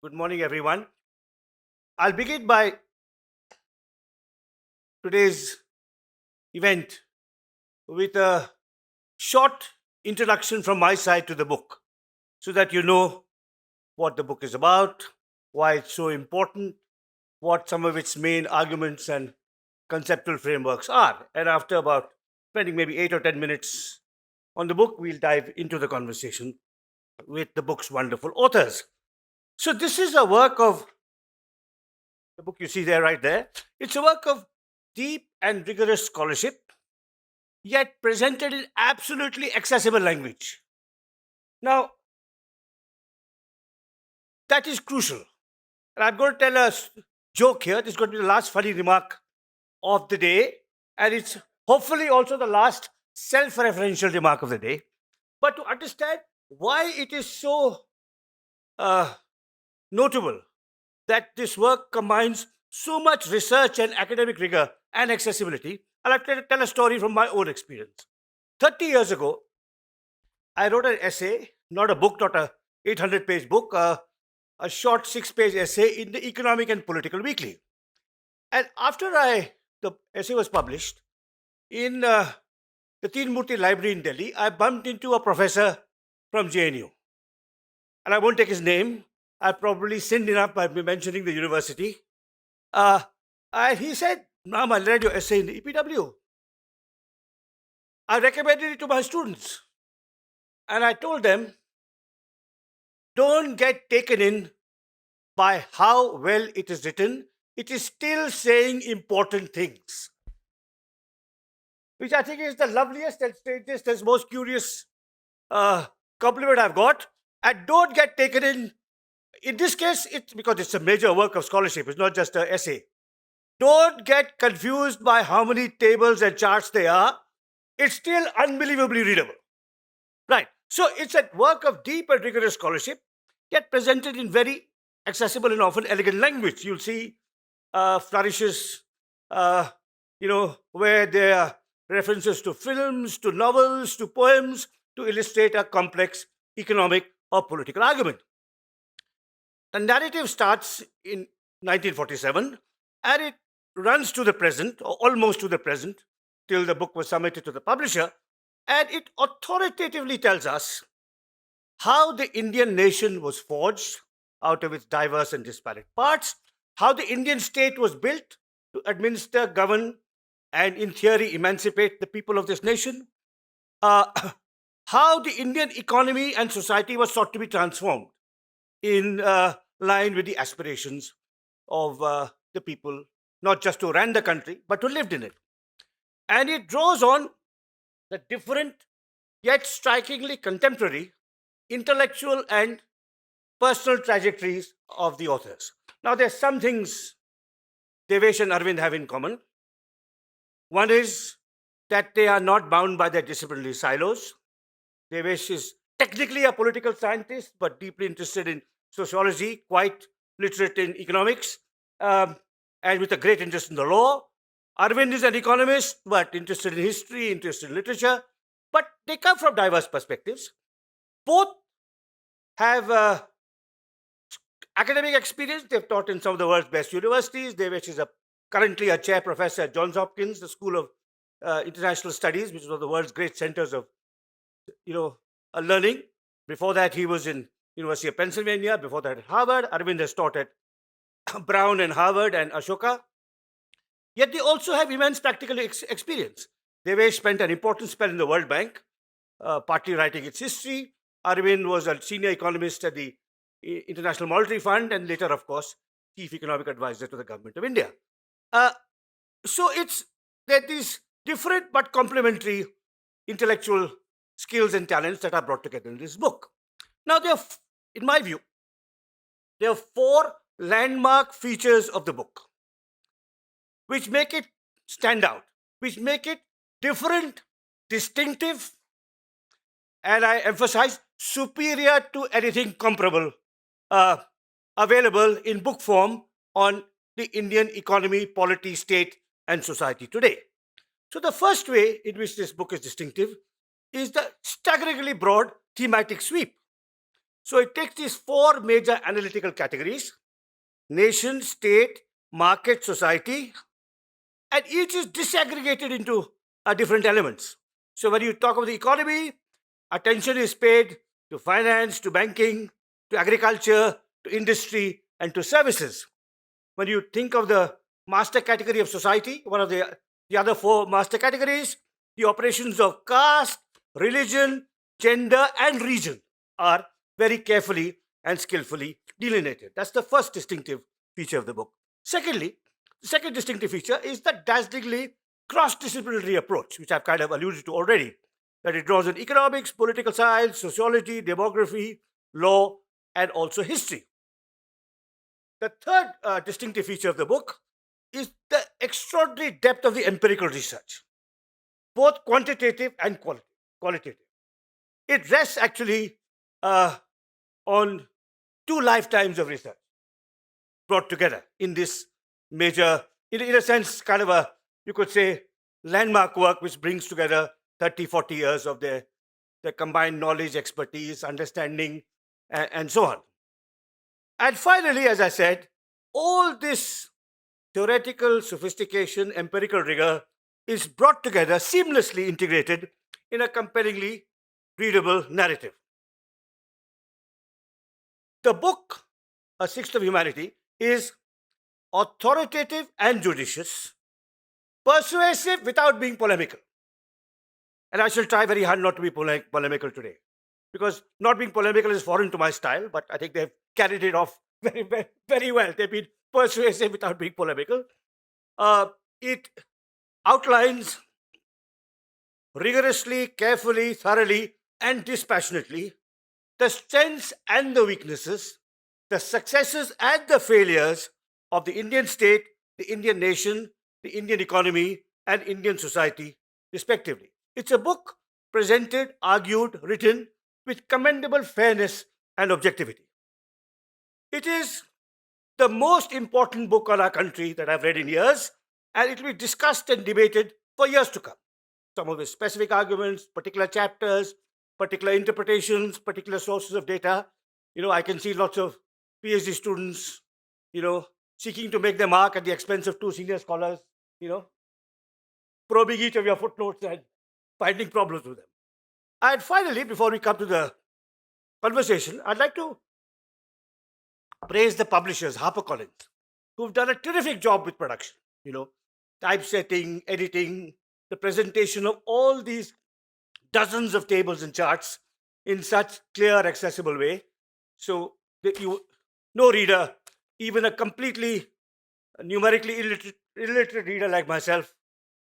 Good morning, everyone. I'll begin by today's event with a short introduction from my side to the book so that you know what the book is about, why it's so important, what some of its main arguments and conceptual frameworks are. And after about spending maybe 8 or 10 minutes on the book, we'll dive into the conversation with the book's wonderful authors. So, this is a work of the book you see there, right there. It's a work of deep and rigorous scholarship, yet presented in absolutely accessible language. Now, that is crucial. And I'm going to tell a joke here. This is going to be the last funny remark of the day, and it's hopefully also the last self referential remark of the day. But to understand why it is so uh, notable that this work combines so much research and academic rigor and accessibility, I'll have to tell a story from my own experience. 30 years ago, I wrote an essay, not a book, not a 800-page book, a short 6-page essay in the Economic and Political Weekly. And after the essay was published in the Teen Murti Library in Delhi, I bumped into a professor from JNU. And I won't take his name. I probably sinned enough by mentioning the university. And he said, Ma'am, I read your essay in the EPW. I recommended it to my students. And I told them, don't get taken in by how well it is written. It is still saying important things. Which I think is the loveliest and strangest and most curious compliment I've got. And don't get taken in. In this case, it's because it's a major work of scholarship. It's not just an essay. Don't get confused by how many tables and charts there are. It's still unbelievably readable. Right. So it's a work of deep and rigorous scholarship, yet presented in very accessible and often elegant language. You'll see flourishes, where there are references to films, to novels, to poems, to illustrate a complex economic or political argument. The narrative starts in 1947 and it runs to the present, or almost to the present, till the book was submitted to the publisher. And it authoritatively tells us how the Indian nation was forged out of its diverse and disparate parts, how the Indian state was built to administer, govern, and in theory emancipate the people of this nation, how the Indian economy and society was sought to be transformed in line with the aspirations of the people, not just to run the country, but to live in it. And it draws on the different yet strikingly contemporary intellectual and personal trajectories of the authors. Now, there's some things Devesh and Arvind have in common. One is that they are not bound by their disciplinary silos. Devesh is technically a political scientist, but deeply interested in sociology, quite literate in economics, and with a great interest in the law. Arvind is an economist, but interested in history, interested in literature. But they come from diverse perspectives. Both have academic experience. They've taught in some of the world's best universities. Devesh is currently a chair professor at Johns Hopkins, the School of International Studies, which is one of the world's great centers of learning. Before that, he was in University of Pennsylvania. Before that, at Harvard. Arvind has taught at Brown and Harvard and Ashoka. Yet they also have immense practical experience. Devesh spent an important spell in the World Bank, partly writing its history. Arvind was a senior economist at the International Monetary Fund and later, of course, chief economic advisor to the government of India. So there are these different but complementary intellectual skills and talents that are brought together in this book. Now, in my view, there are 4 landmark features of the book which make it stand out, which make it different, distinctive, and I emphasize superior to anything comparable available in book form on the Indian economy, polity, state, and society today. So the first way in which this book is distinctive is the staggeringly broad thematic sweep. So it takes these four major analytical categories: nation, state, market, society, and each is disaggregated into different elements. So when you talk about the economy, attention is paid to finance, to banking, to agriculture, to industry, and to services. When you think of the master category of society, one of the other four master categories, the operations of caste, religion, gender, and region are very carefully and skillfully delineated. That's the first distinctive feature of the book. Secondly, the second distinctive feature is the dazzlingly cross-disciplinary approach, which I've kind of alluded to already, that it draws on economics, political science, sociology, demography, law, and also history. The third distinctive feature of the book is the extraordinary depth of the empirical research, both quantitative and qualitative. It rests actually on two lifetimes of research brought together in this major, in a sense, kind of a, you could say, landmark work which brings together 30, 40 years of their combined knowledge, expertise, understanding, and so on. And finally, as I said, all this theoretical sophistication, empirical rigor is brought together, seamlessly integrated in a compellingly readable narrative. The book, A Sixth of Humanity, is authoritative and judicious, persuasive without being polemical. And I shall try very hard not to be polemical today, because not being polemical is foreign to my style, but I think they've carried it off very, very, very well. They've been persuasive without being polemical. It outlines rigorously, carefully, thoroughly, and dispassionately the strengths and the weaknesses, the successes and the failures of the Indian state, the Indian nation, the Indian economy, and Indian society, respectively. It's a book presented, argued, written with commendable fairness and objectivity. It is the most important book on our country that I've read in years, and it will be discussed and debated for years to come. Some of the specific arguments, particular chapters, particular interpretations, particular sources of data. I can see lots of PhD students, seeking to make their mark at the expense of two senior scholars, probing each of your footnotes and finding problems with them. And finally, before we come to the conversation, I'd like to praise the publishers, HarperCollins, who've done a terrific job with production, typesetting, editing, the presentation of all these dozens of tables and charts in such clear, accessible way, so that no reader, even a completely numerically illiterate reader like myself,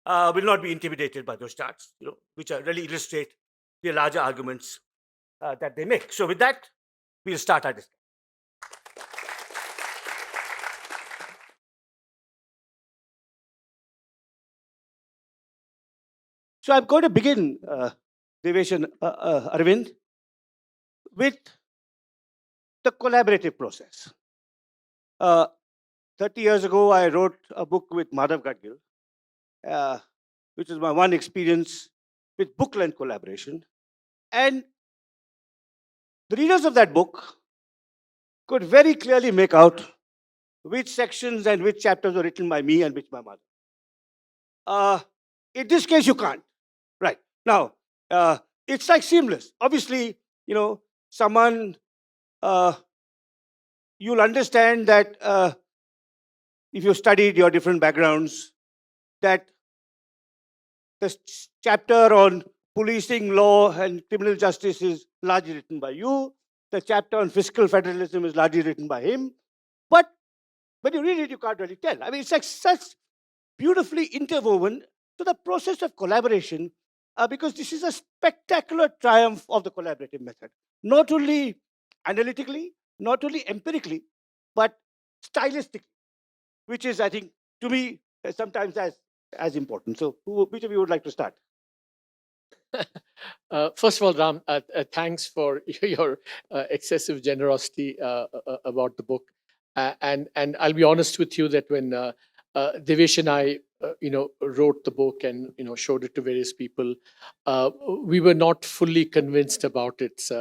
will not be intimidated by those charts, which really illustrate the larger arguments that they make. So with that, we'll start our discussion. So I'm going to begin, Devesh and Arvind, with the collaborative process. 30 years ago, I wrote a book with Madhav Gadgil, which is my one experience with book-length collaboration. And the readers of that book could very clearly make out which sections and which chapters were written by me and which by Madhav. In this case, you can't. Right. Now, it's like seamless. Obviously, someone, you'll understand that if you studied your different backgrounds, that the chapter on policing, law, and criminal justice is largely written by you. The chapter on fiscal federalism is largely written by him. But when you read it, you can't really tell. I mean, it's like such beautifully interwoven to the process of collaboration, because this is a spectacular triumph of the collaborative method. Not only analytically, not only empirically, but stylistically, which is, I think, to me, sometimes as important. So which of you would like to start? First of all, Ram, thanks for your excessive generosity about the book. And I'll be honest with you that when Devesh and I, wrote the book and showed it to various people, we were not fully convinced about its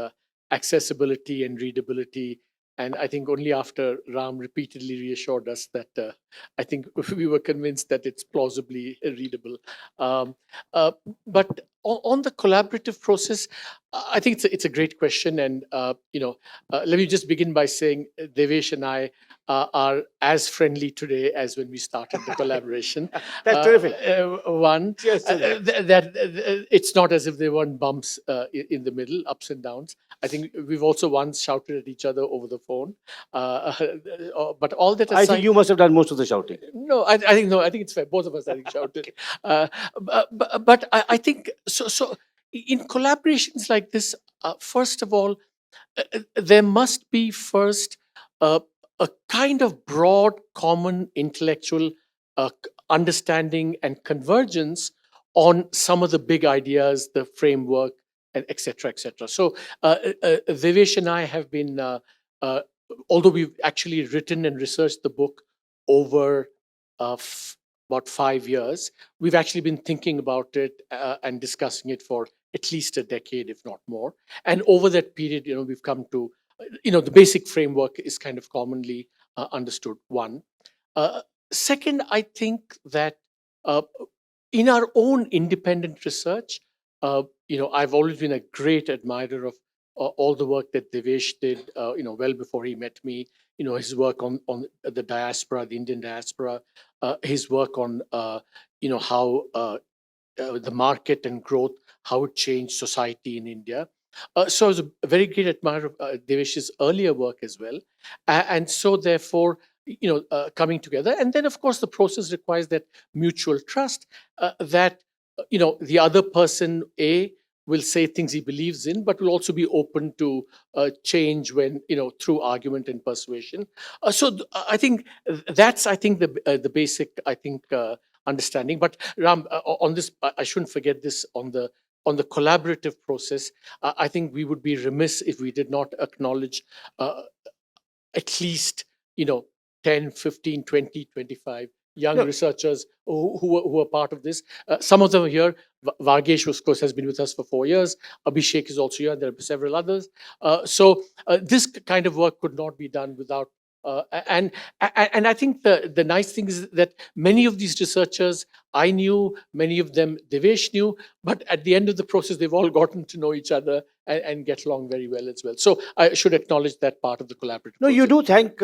accessibility and readability. And I think only after Ram repeatedly reassured us that I think we were convinced that it's plausibly readable. Um, uh, but on the collaborative process, I think it's a great question. And, let me just begin by saying Devesh and I are as friendly today as when we started the collaboration. That's terrific. One, Cheers to that. it's not as if there weren't bumps in the middle, ups and downs. I think we've also once shouted at each other over the phone. But all that I aside, think you must have done most of the shouting. no, I think no, I think it's fair. Both of us, I think, shouted. But I think so. So in collaborations like this, first of all, there must be first a kind of broad, common intellectual understanding and convergence on some of the big ideas, the framework, and et cetera, et cetera. So Devesh and I have been, uh, although we've actually written and researched the book over about 5 years, we've actually been thinking about it and discussing it for at least a decade, if not more. And over that period, we've come to, the basic framework is kind of commonly understood. One. Uh, Second, I think that uh, in our own independent research, I've always been a great admirer of all the work that Devesh did, well before he met me. His work on the diaspora, the Indian diaspora, his work on, how the market and growth, how it changed society in India. So I was a very great admirer of Devesh's earlier work as well. And so therefore, coming together. And then, of course, the process requires that mutual trust that, the other person, A, will say things he believes in, but will also be open to change when, through argument and persuasion. I think the basic, understanding. But Ram, on this, I shouldn't forget this on the collaborative process. I think we would be remiss if we did not acknowledge uh, at least, 10, 15, 20, 25 young No, researchers who are part of this. Some of them are here. Vargesh, of course, has been with us for 4 years. Abhishek is also here, and there are several others. This kind of work could not be done without. And I think the nice thing is that many of these researchers I knew, many of them Devesh knew, but at the end of the process, they've all gotten to know each other and get along very well as well. So I should acknowledge that part of the collaborative no, you process. do thank,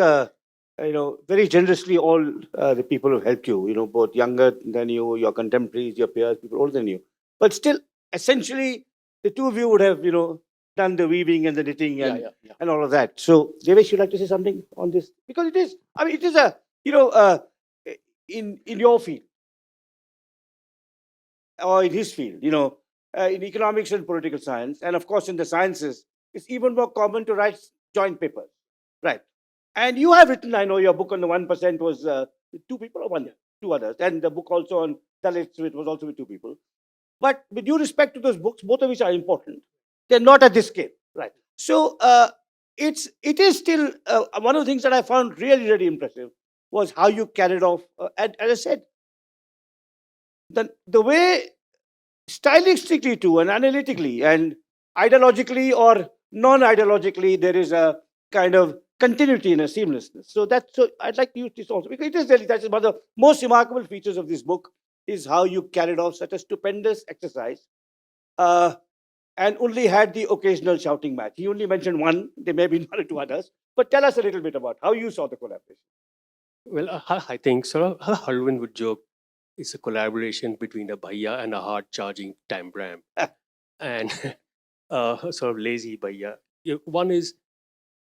very generously all the people who helped you, both younger than you, your contemporaries, your peers, people older than you. But still, essentially, the two of you would have, done the weaving and the knitting Yeah, and, yeah, yeah. and all of that. So, Devesh, you'd like to say something on this? Because it is, it is a, in your field or in his field, in economics and political science, and of course in the sciences, it's even more common to write joint papers, right? And you have written, I know your book on the 1% was with two people or one, two others, and the book also on Dalits, it was also with two people. But with due respect to those books, both of which are important, they're not at this scale, right? So it is still one of the things that I found really, really impressive was how you carried off. And as I said, the way stylistically too, and analytically, and ideologically or non-ideologically, there is a kind of continuity and a seamlessness. So I'd like to use this also because it is really that's one of the most remarkable features of this book is how you carried off such a stupendous exercise, uh, and only had the occasional shouting match. He only mentioned one. There may be one or two others, but tell us a little bit about how you saw the collaboration. Well, I think sort of Arvind would joke it's a collaboration between a bhaiya and a hard charging tambram and sort of lazy bhaiya. One is,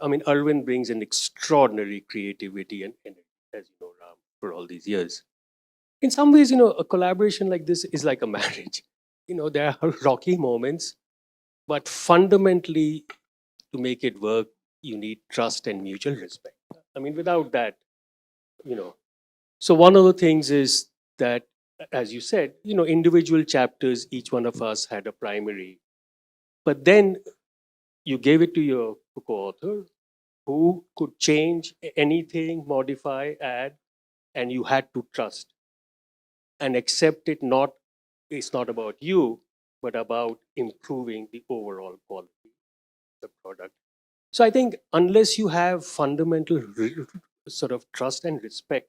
I mean, Arvind brings an extraordinary creativity and energy, as you know, Ram, for all these years. In some ways, a collaboration like this is like a marriage. There are rocky moments, but fundamentally, to make it work, you need trust and mutual respect. I mean, without that, you know, so one of the things is that, as you said, individual chapters, each one of us had a primary, but then you gave it to your co-author who could change anything, modify, add, and you had to trust and accept it. Not It's not about you, but about improving the overall quality. the product. So I think unless you have fundamental sort of trust and respect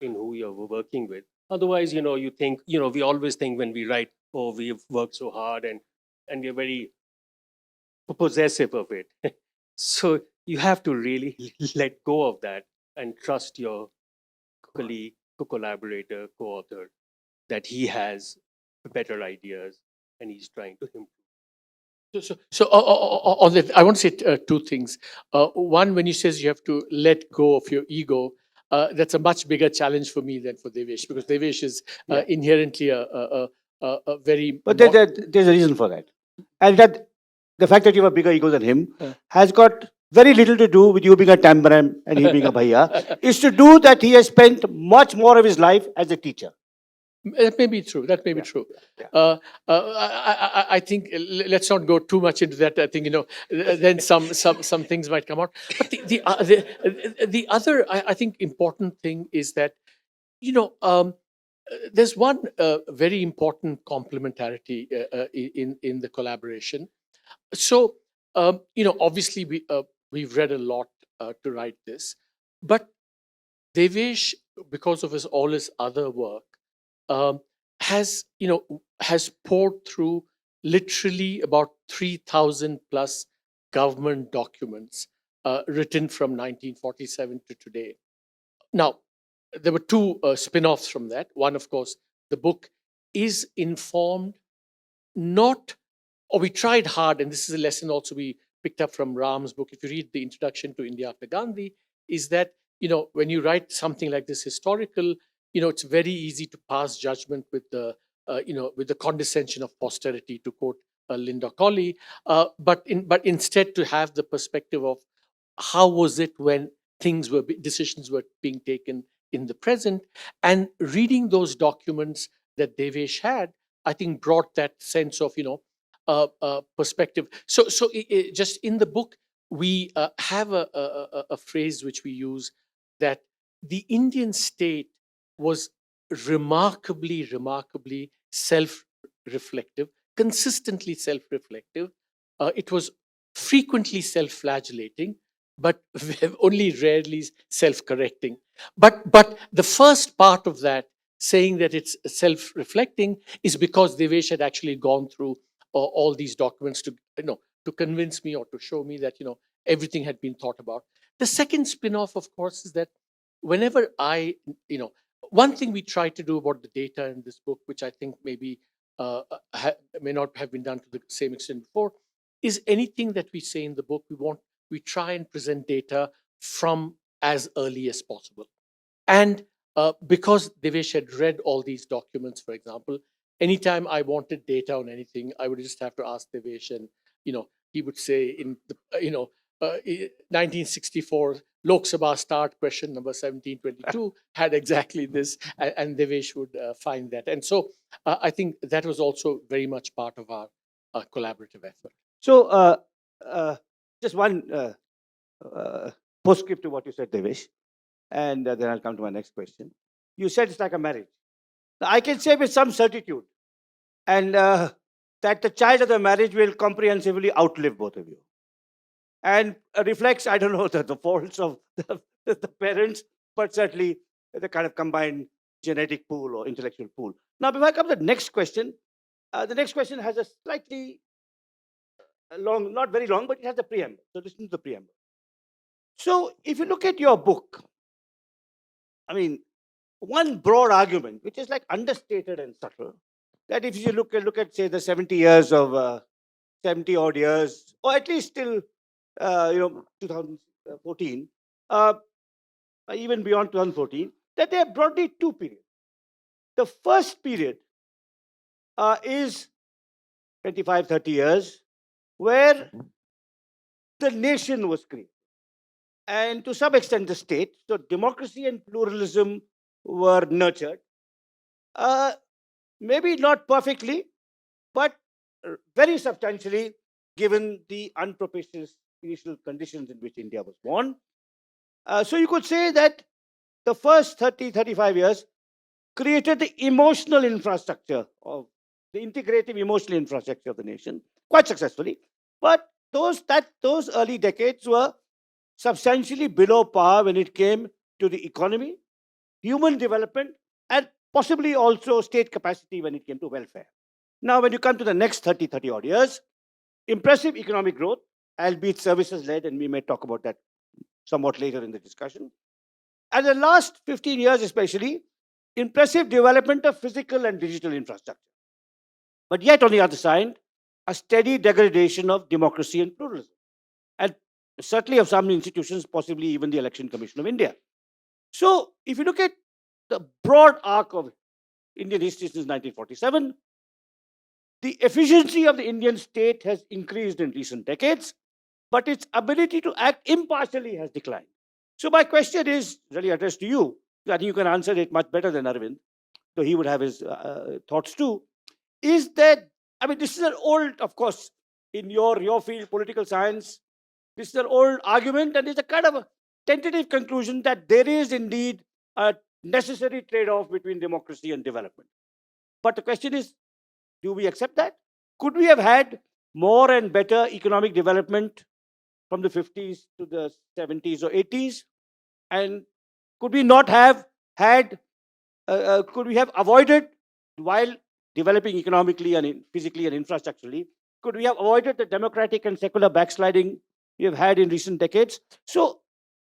in who you're working with, otherwise, you think, we always think when we write, oh, we've worked so hard and we're very possessive of it. So you have to really let go of that and trust your colleague, co-collaborator, co-author, that he has better ideas and he's trying to improve. On that, I want to say two things. One, when you says you have to let go of your ego, that's a much bigger challenge for me than for Devesh, because Devesh is inherently a very. But there's a reason for that. And that the fact that you have a bigger ego than him has got very little to do with you being a tambram and he being a bhaiya. It's to do that he has spent much more of his life as a teacher. That may be true. That may be true. I think let's not go too much into that. I think then some things might come out. But the other I think important thing is that there's one very important complementarity in the collaboration. So obviously we've read a lot to write this, but Devesh, because of all his other work, has poured through literally about 3,000 plus government documents written from 1947 to today. Now, there were two spin-offs from that. One, of course, the book is informed not, or we tried hard, and this is a lesson also we picked up from Ram's book. If you read the introduction to India after Gandhi, is that when you write something like this historical, it's very easy to pass judgment with the condescension of posterity, to quote Linda Colley, but instead to have the perspective of how was it when decisions were being taken in the present, and reading those documents that Devesh had, I think brought that sense of perspective. So just in the book, we have a phrase which we use, that the Indian state was remarkably self-reflective, consistently self-reflective. It was frequently self-flagellating, but only rarely self-correcting. But the first part of that, saying that it's self-reflecting, is because Devesh had actually gone through all these documents to convince me or to show me that everything had been thought about. The second spin-off, of course, is that whenever one thing we try to do about the data in this book, which I think maybe may not have been done to the same extent before, is anything that we say in the book, we try and present data from as early as possible. And because Devesh had read all these documents, for example, anytime I wanted data on anything, I would just have to ask Devesh, and he would say in the 1964 Lok Sabha start question number 1722 had exactly this, and Devesh would find that. And so I think that was also very much part of our collaborative effort. So just one postscript to what you said, Devesh, and then I'll come to my next question. You said it's like a marriage. Now, I can say with some certitude, and that the child of the marriage will comprehensively outlive both of you, and reflects, I don't know, the faults of the parents, but certainly the kind of combined genetic pool or intellectual pool. Now, before I come to the next question has a slightly long, not very long, but it has a preamble. So listen to the preamble. So if you look at your book, I mean, one broad argument, which is like understated and subtle, that if you look at say the 70 odd years, or at least till 2014, even beyond 2014, that there are broadly two periods. The first period is 25, 30 years, where the nation was created, and to some extent the state. So democracy and pluralism were nurtured, maybe not perfectly, but very substantially, given the unpropitious initial conditions in which India was born. So you could say that the first 30, 35 years created the emotional infrastructure of the integrative emotional infrastructure of the nation quite successfully. But those early decades were substantially below par when it came to the economy, human development, and possibly also state capacity when it came to welfare. Now, when you come to the next 30 odd years, impressive economic growth, albeit services led, and we may talk about that somewhat later in the discussion. And the last 15 years, especially, impressive development of physical and digital infrastructure. But yet, on the other side, a steady degradation of democracy and pluralism, and certainly of some institutions, possibly even the Election Commission of India. So, if you look at the broad arc of Indian history since 1947, the efficiency of the Indian state has increased in recent decades, but its ability to act impartially has declined. So, my question is really addressed to you. I think you can answer it much better than Arvind, so he would have his thoughts too. Is that, I mean, this is an old, of course, in your field, political science, this is an old argument, and it's a kind of a tentative conclusion that there is indeed a necessary trade-off between democracy and development. But the question is, do we accept that? Could we have had more and better economic development from the 50s to the 70s or 80s? And could we not have had, could we have avoided, while developing economically and physically and infrastructurally, could we have avoided the democratic and secular backsliding we have had in recent decades? So,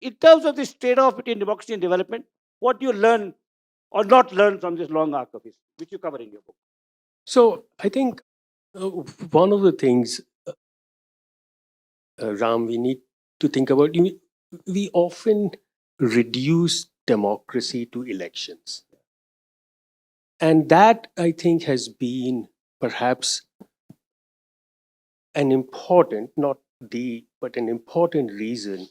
in terms of this trade-off between democracy and development, what do you learn or not learn from this long arc of history, which you cover in your book? So I think one of the things, Ram, we need to think about, we often reduce democracy to elections. And that, I think, has been perhaps an important, not the, but an important reason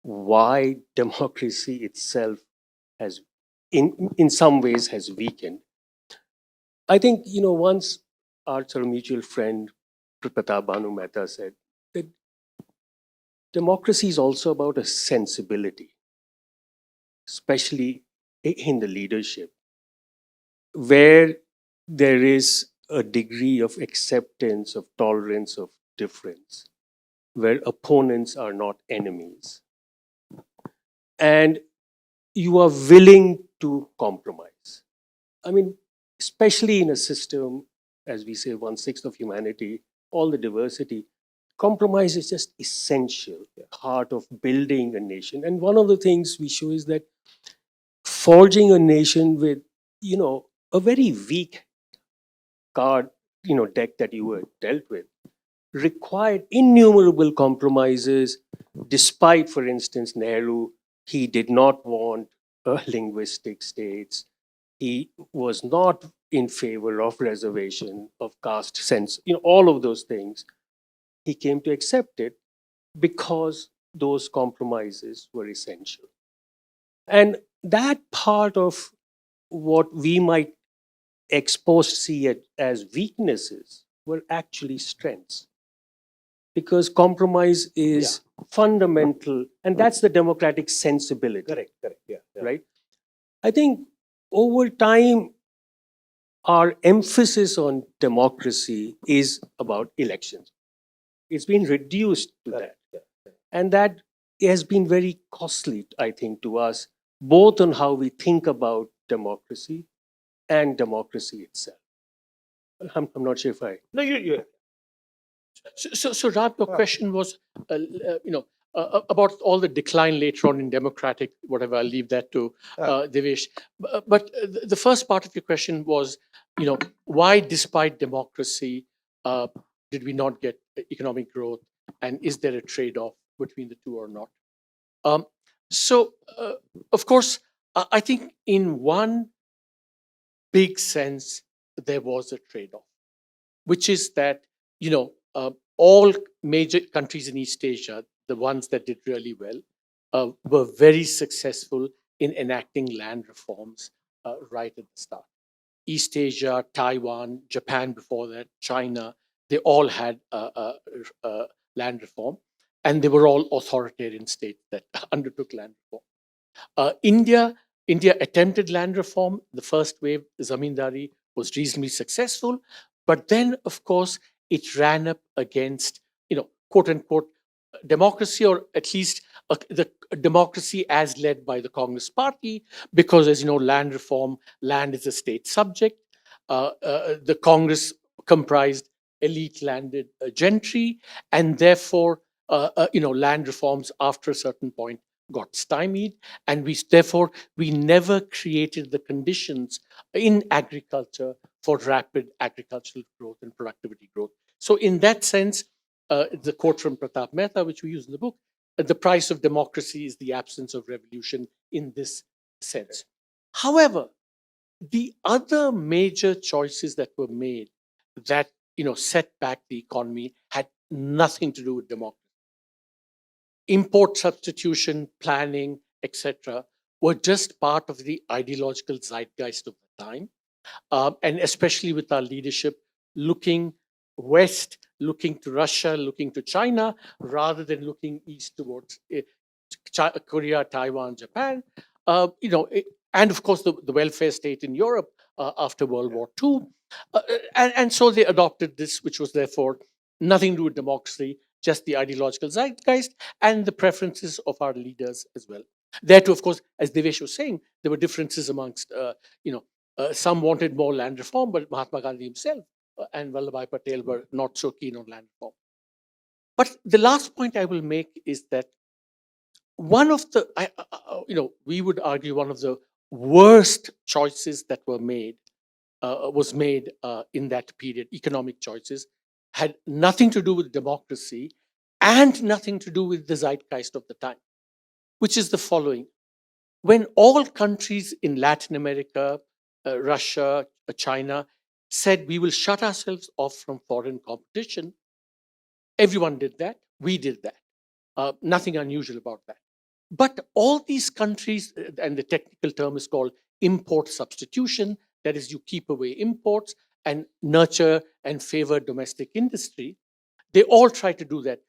why democracy itself has, in some ways, has weakened. I think, once our sort of mutual friend, Pratap Bhanu Mehta, said that democracy is also about a sensibility, especially in the leadership, where there is a degree of acceptance, of tolerance, of difference, where opponents are not enemies. And you are willing to compromise. I mean, especially in a system, as we say, 1/6 of humanity, all the diversity, compromise is just essential, heart of building a nation. And one of the things we show is that forging a nation with, a very weak card, deck that you were dealt with, required innumerable compromises, despite, for instance, Nehru, he did not want linguistic states. He was not in favor of reservation, of caste sense, all of those things. He came to accept it because those compromises were essential. And that part of what we might see as weaknesses were actually strengths. Because compromise is fundamental, and that's the democratic sensibility. Correct, yeah. Right? I think over time, our emphasis on democracy is about elections. It's been reduced to that. And that has been very costly, I think, to us, both on how we think about democracy and democracy itself. I'm not sure if I... No, you. So Ram, your question was, about all the decline later on in democratic, whatever, I'll leave that to Devesh. But the first part of your question was, why despite democracy did we not get economic growth? And is there a trade-off between the two or not? Of course, I think in one big sense, there was a trade-off, which is that, all major countries in East Asia, the ones that did really well, were very successful in enacting land reforms right at the start. East Asia, Taiwan, Japan before that, China, they all had land reform, and they were all authoritarian states that undertook land reform. India attempted land reform. The first wave, Zamindari, was reasonably successful, but then, of course, it ran up against, quote unquote democracy, or at least the democracy as led by the Congress Party, because, as you know, land is a state subject. The Congress comprised elite landed gentry, and therefore, land reforms after a certain point got stymied, and therefore we never created the conditions in agriculture for rapid agricultural growth and productivity growth. So, in that sense, the quote from Pratap Mehta, which we use in the book, the price of democracy is the absence of revolution in this sense. However, the other major choices that were made that set back the economy had nothing to do with democracy. Import substitution, planning, etc., were just part of the ideological zeitgeist of the time, and especially with our leadership looking west, looking to Russia, looking to China, rather than looking east towards Korea, Taiwan, Japan. And of course the welfare state in Europe after World War II. And so they adopted this, which was therefore nothing to do with democracy, just the ideological zeitgeist and the preferences of our leaders as well. There too, of course, as Devesh was saying, there were differences amongst, some wanted more land reform, but Mahatma Gandhi himself and Vallabhbhai Patel were not so keen on land reform. But the last point I will make is that one of the, we would argue one of the worst choices that were made was made in that period. Economic choices had nothing to do with democracy and nothing to do with the zeitgeist of the time, which is the following. When all countries in Latin America, Russia, China said we will shut ourselves off from foreign competition, everyone did that. We did that. Nothing unusual about that. But all these countries, and the technical term is called import substitution, that is, you keep away imports and nurture and favor domestic industry, they all try to do that.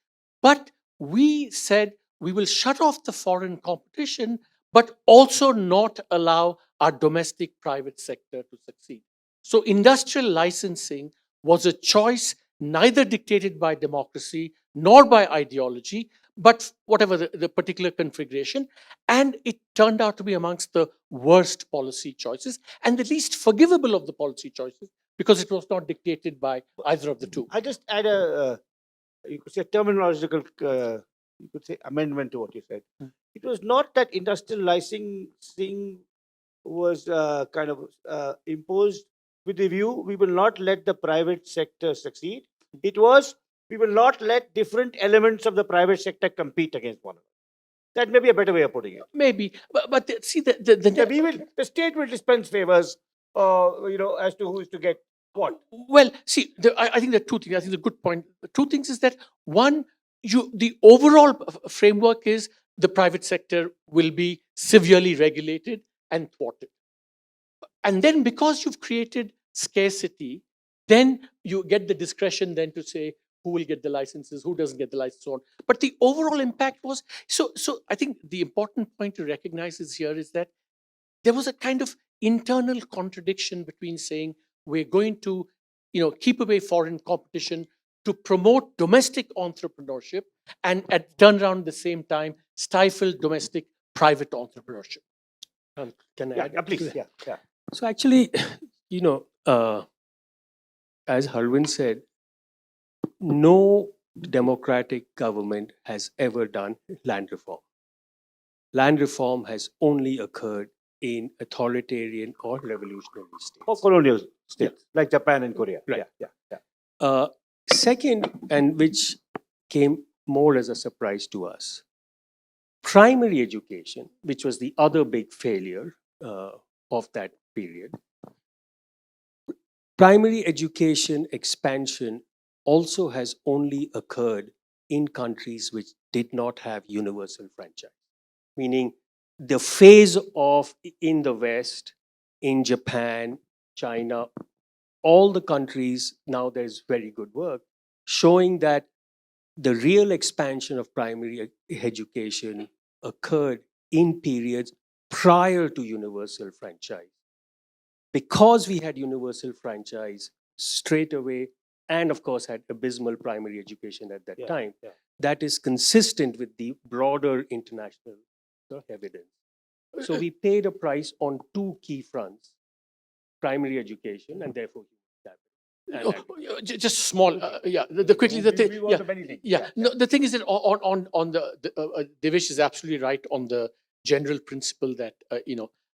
But we said we will shut off the foreign competition, but also not allow our domestic private sector to succeed. So industrial licensing was a choice neither dictated by democracy nor by ideology, but whatever the particular configuration. And it turned out to be amongst the worst policy choices and the least forgivable of the policy choices, because it was not dictated by either of the two. I just add a, you could say, terminological, you could say, amendment to what you said. It was not that industrial licensing was kind of imposed with the view we will not let the private sector succeed. It was we will not let different elements of the private sector compete against one another. That may be a better way of putting it. Maybe, but see Yeah, the state will dispense favors, as to who is to get what. well, see, I think there are two things. I think the good point. The two things is that one, the overall framework is the private sector will be severely regulated and thwarted. And then because you've created scarcity, then you get the discretion then to say who will get the licenses, who doesn't get the license, so on. But the overall impact was so. I think the important point to recognize is that there was a kind of internal contradiction between saying we're going to, keep away foreign competition to promote domestic entrepreneurship, and turn around at the same time stifle domestic private entrepreneurship. Can I Yeah, add yeah, to please. that? Yeah. So actually, as Arvind said, no democratic government has ever done land reform. Land reform has only occurred in authoritarian or revolutionary states. Or colonial states like Japan and Korea. Right. Yeah. Second, and which came more as a surprise to us, primary education, which was the other big failure of that period. Primary education expansion also has only occurred in countries which did not have universal franchise, meaning the phase of in the West, in Japan, China, all the countries, now there's very good work showing that the real expansion of primary education occurred in periods prior to universal franchise. Because we had universal franchise, straight away and of course had abysmal primary education at that Yeah, time, yeah. that is consistent with the broader international evidence. So we paid a price on two key fronts: primary education and therefore human capital. And Just small, yeah. The quickly the thing, move on yeah, to many things. yeah. No, the thing is that on Devesh is absolutely right on the general principle that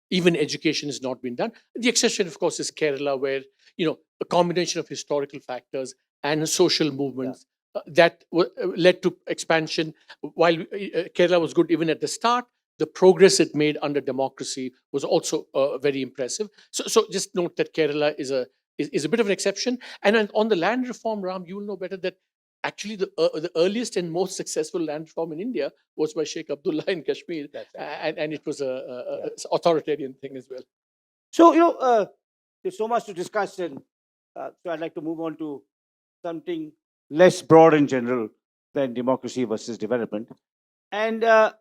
even education has not been done. The exception, of course, is Kerala, where a combination of historical factors and social movements that led to expansion. While Kerala was good even at the start, the progress it made under democracy was also very impressive. So just note that Kerala is a bit of an exception. And on the land reform, Ram, you will know better that actually the earliest and most successful land reform in India was by Sheikh Abdullah in Kashmir, That's right. and it was a authoritarian thing as well. So, there's so much to discuss, and so I'd like to move on to something less broad and general than democracy versus development. And, a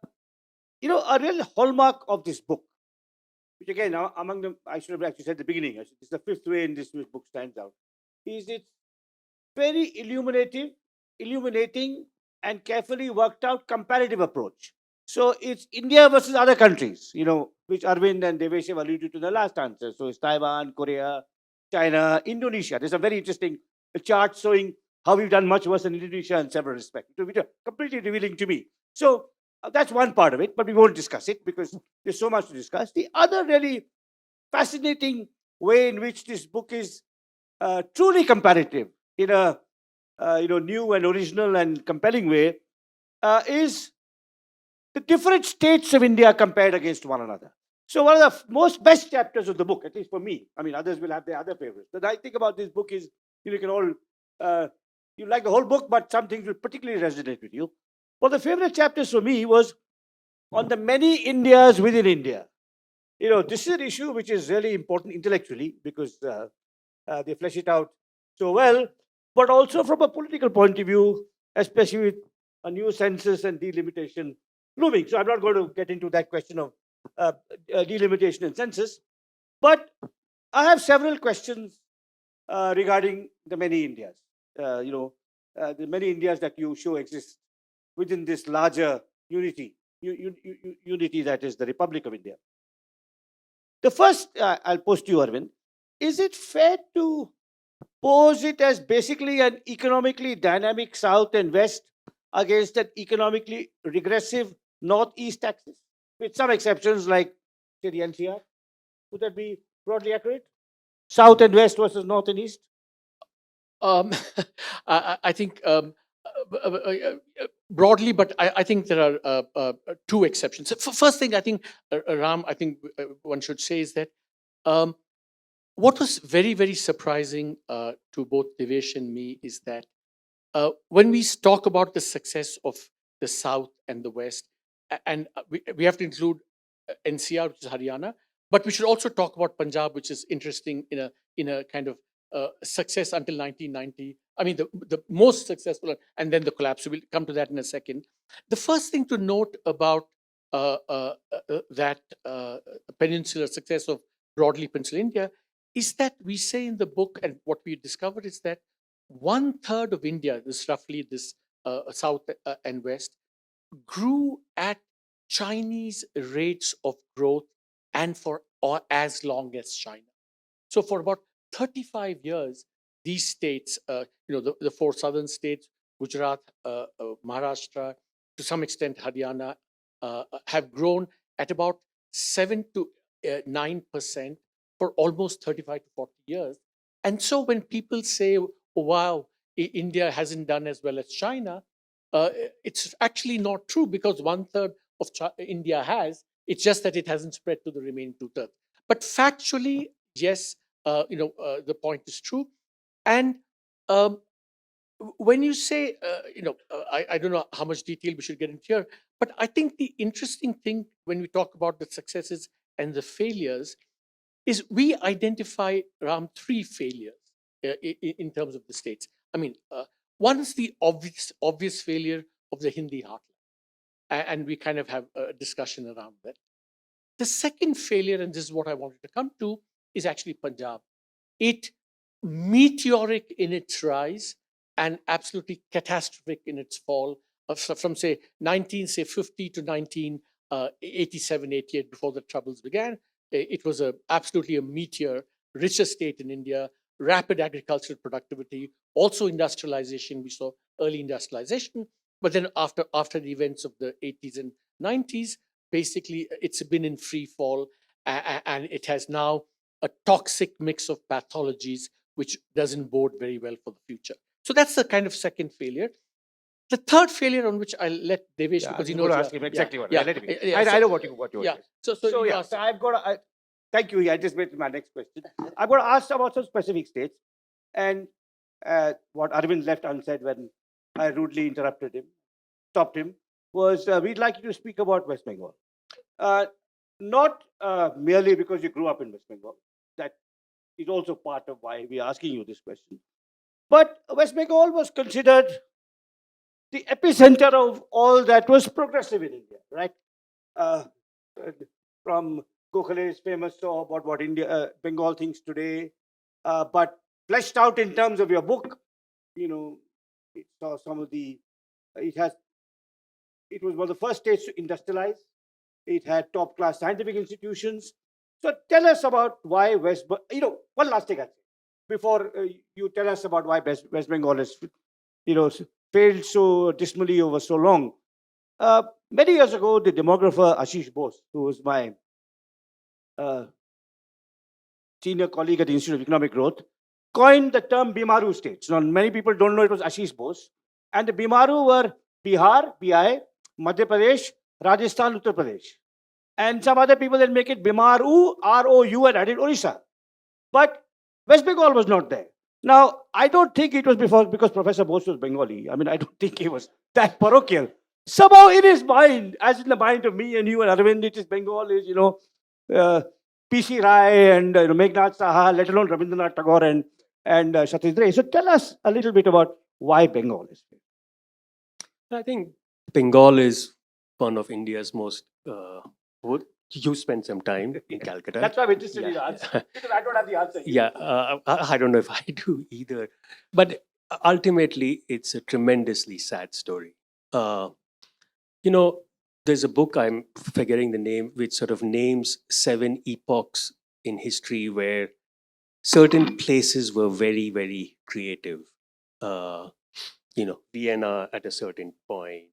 real hallmark of this book, which again, among them, I should have actually said at the beginning, it's the fifth way in this book stands out, is its very illuminating, and carefully worked out comparative approach. So it's India versus other countries, which Arvind and Devesh have alluded to in the last answer. So it's Taiwan, Korea, China, Indonesia. There's a very interesting chart showing how we've done much worse than Indonesia in several respects, which are completely revealing to me. So that's one part of it, but we won't discuss it because there's so much to discuss. The other really fascinating way in which this book is truly comparative in a new and original and compelling way is the different states of India compared against one another. So one of the most best chapters of the book, at least for me, I mean others will have their other favorites, but I think about this book is you can all you like the whole book, but some things will particularly resonate with you. One of the favorite chapters for me was on the many Indias within India. This is an issue which is really important intellectually because they flesh it out so well, but also from a political point of view, especially with a new census and delimitation looming. So I'm not going to get into that question of delimitation and census, but I have several questions regarding the many Indias. The many Indias that you show exist within this larger unity that is the Republic of India. The first I'll pose to you, Arvind. Is it fair to pose it as basically an economically dynamic South and West against an economically regressive Northeast axis, with some exceptions like, say, the NCR? Would that be broadly accurate? South and West versus North and East? Um, I think broadly, but I think there are two exceptions. First thing, I think, Ram, I think one should say is that what was very, very surprising to both Devesh and me is that when we talk about the success of the South and the West, and we have to include NCR, which is Haryana, but we should also talk about Punjab, which is interesting in a kind of success until 1990. I mean, the most successful, and then the collapse. So we'll come to that in a second. The first thing to note about that peninsular success of broadly peninsular India is that we say in the book, and what we discovered is that 1/3 of India, this roughly this South and West, grew at Chinese rates of growth and for as long as China. So for about 35 years, these states, the four southern states, Gujarat, Maharashtra, to some extent Haryana, have grown at about 7 to 9% for almost 35 to 40 years. And so when people say, oh, wow, India hasn't done as well as China, it's actually not true because 1/3 of India has. It's just that it hasn't spread to the remaining 2/3. But factually, yes, the point is true. And um, when you say, I don't know how much detail we should get into here, but I think the interesting thing when we talk about the successes and the failures is we identify around three failures in terms of the states. I mean, one is the obvious failure of the Hindi heartland, and we kind of have a discussion around that. The second failure, and this is what I wanted to come to, is actually Punjab. It meteoric in its rise and absolutely catastrophic in its fall from say 1950 to 1987, 88, before the troubles began. It was absolutely a meteor, richest state in India, rapid agricultural productivity, also industrialization. We saw early industrialization, but then after the events of the 80s and 90s, basically it's been in free fall, and it has now a toxic mix of pathologies which doesn't bode very well for the future. So that's the kind of second failure. The third failure on which I'll let Devesh, because he I'm knows. going to ask him exactly what. Yeah, Let him. yeah, I know what you yeah. want. So you asked. So I've got. Thank you. I just wait to my next question. I'm going to ask about some specific states, and what Arvind left unsaid when I rudely interrupted him, stopped him, was we'd like you to speak about West Bengal. Not merely because you grew up in West Bengal. That is also part of why we're asking you this question. But West Bengal was considered the epicenter of all that was progressive in India, right? Uh, from Gokhale's famous saw about what India, Bengal thinks today, but fleshed out in terms of your book, it saw some of the, it has, it was one of the first states to industrialize. It had top class scientific institutions. So tell us about why one last thing I say before you tell us about why West Bengal has, failed so dismally over so long. Many years ago, the demographer Ashish Bose, who was my uh, senior colleague at the Institute of Economic Growth, coined the term Bimaru states. Now, many people don't know it was Ashish Bose. And the Bimaru were Bihar, BI, Madhya Pradesh, Rajasthan, Uttar Pradesh. And some other people that make it Bimaru, ROU, and added Orissa. But West Bengal was not there. Now, I don't think it was because Professor Bose was Bengali. I mean, I don't think he was that parochial. Somehow in his mind, as in the mind of me and you and Arvind, it is Bengal is, uh, P.C. Rai and Meghnad Saha, let alone Rabindranath Tagore and Satish Ray. So tell us a little bit about why Bengal is. I think Bengal is one of India's most. You spent some time in Calcutta. That's why I'm interested in Yeah. the answer. Because I don't have the answer. Yeah, I don't know if I do either. But ultimately, it's a tremendously sad story. You know, there's a book, I'm forgetting the name, which sort of names 7 epochs in history where certain places were very, very creative. Vienna at a certain point.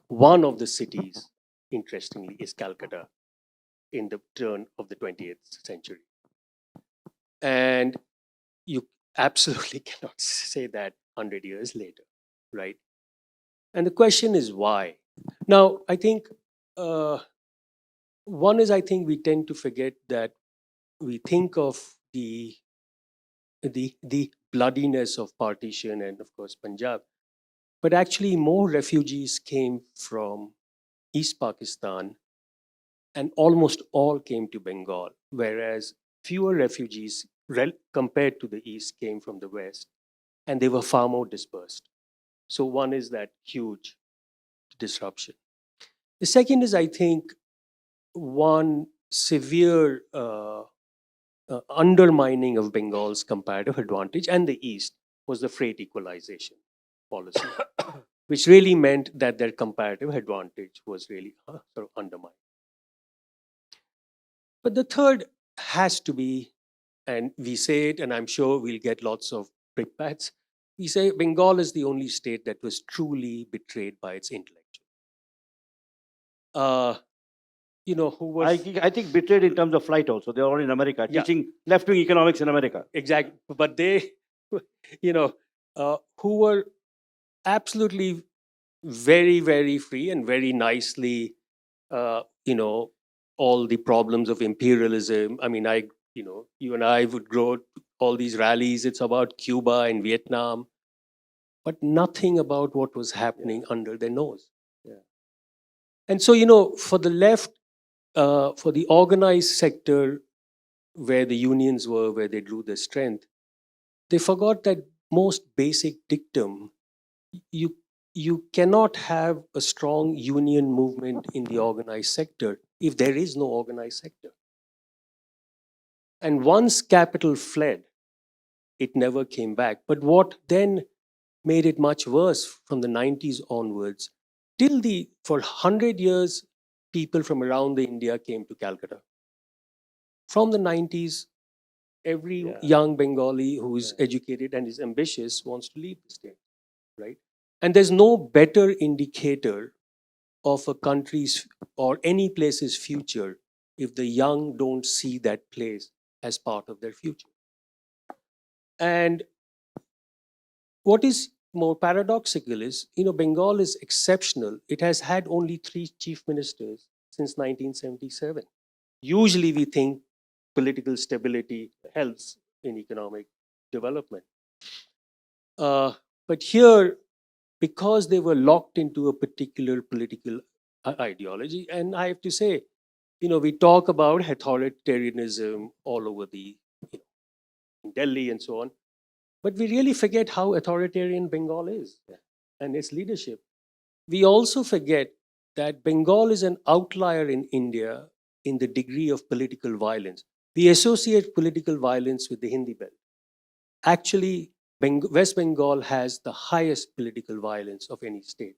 One of the cities, interestingly, is Calcutta in the turn of the 20th century. And you absolutely cannot say that 100 years later, right? And the question is why? Now, I think one is I think we tend to forget that we think of the bloodiness of partition and of course Punjab, but actually more refugees came from East Pakistan and almost all came to Bengal, whereas fewer refugees compared to the East came from the West, and they were far more dispersed. So one is that huge disruption. The second is, I think, one severe undermining of Bengal's comparative advantage and the East was the freight equalization policy, which really meant that their comparative advantage was really sort of undermined. But the third has to be, and we say it, and I'm sure we'll get lots of brickbats. We say Bengal is the only state that was truly betrayed by its intellectuals. Who was I think betrayed in terms of flight also. They're all in America, Yeah. teaching left-wing economics in America. exactly, but they, who were absolutely very, very free and very nicely, all the problems of imperialism. I mean, you and I would grow all these rallies. It's about Cuba and Vietnam, but nothing about what was happening under their nose. Yeah. And so, for the left, for the organized sector, where the unions were, where they drew their strength, they forgot that most basic dictum. You cannot have a strong union movement in the organized sector if there is no organized sector. And once capital fled, it never came back. But what then made it much worse from the 90s onwards, for 100 years, people from around the India came to Calcutta. From the 90s, every young Bengali who is educated and is ambitious wants to leave the state, right? And there's no better indicator of a country's or any place's future if the young don't see that place as part of their future. And what is more paradoxical is, Bengal is exceptional. It has had only 3 chief ministers since 1977. Usually we think political stability helps in economic development. But here, because they were locked into a particular political ideology, and I have to say, we talk about authoritarianism all over in Delhi and so on, but we really forget how authoritarian Bengal is and its leadership. We also forget that Bengal is an outlier in India in the degree of political violence. We associate political violence with the Hindi belt. Actually, West Bengal has the highest political violence of any state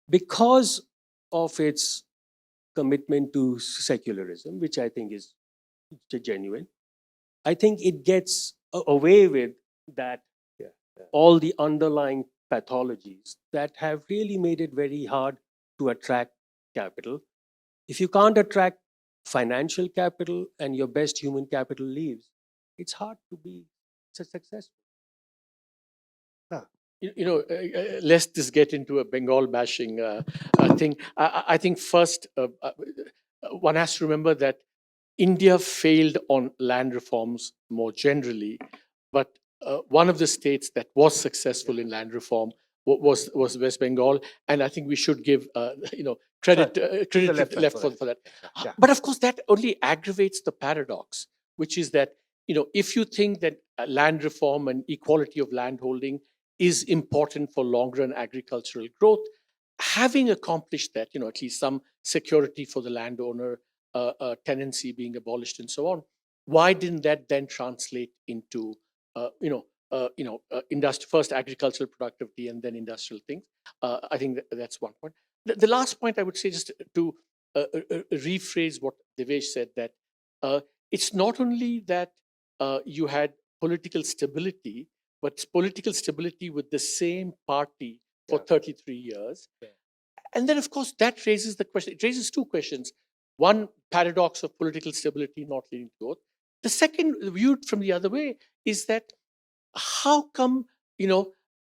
because of its commitment to secularism, which I think is genuine. I think it gets away with that, all the underlying pathologies that have really made it very hard to attract capital. If you can't attract financial capital and your best human capital leaves, it's hard to be successful. Let's just get into a Bengal bashing thing. I think first, one has to remember that India failed on land reforms more generally, but one of the states that was successful in land reform was West Bengal, and I think we should give credit to the left for that. Yeah. But of course, that only aggravates the paradox, which is that if you think that land reform and equality of land holding is important for long-run agricultural growth, having accomplished that, at least some security for the landowner, tenancy being abolished, and so on, why didn't that then translate into first agricultural productivity and then industrial things? I think that's one point. The last point I would say, just to rephrase what Devesh said, that it's not only that you had political stability, but political stability with the same party for 33 years. Yeah. And then, of course, that raises the question. It raises 2 questions. One, paradox of political stability not leading to growth. The second, viewed from the other way, is that how come,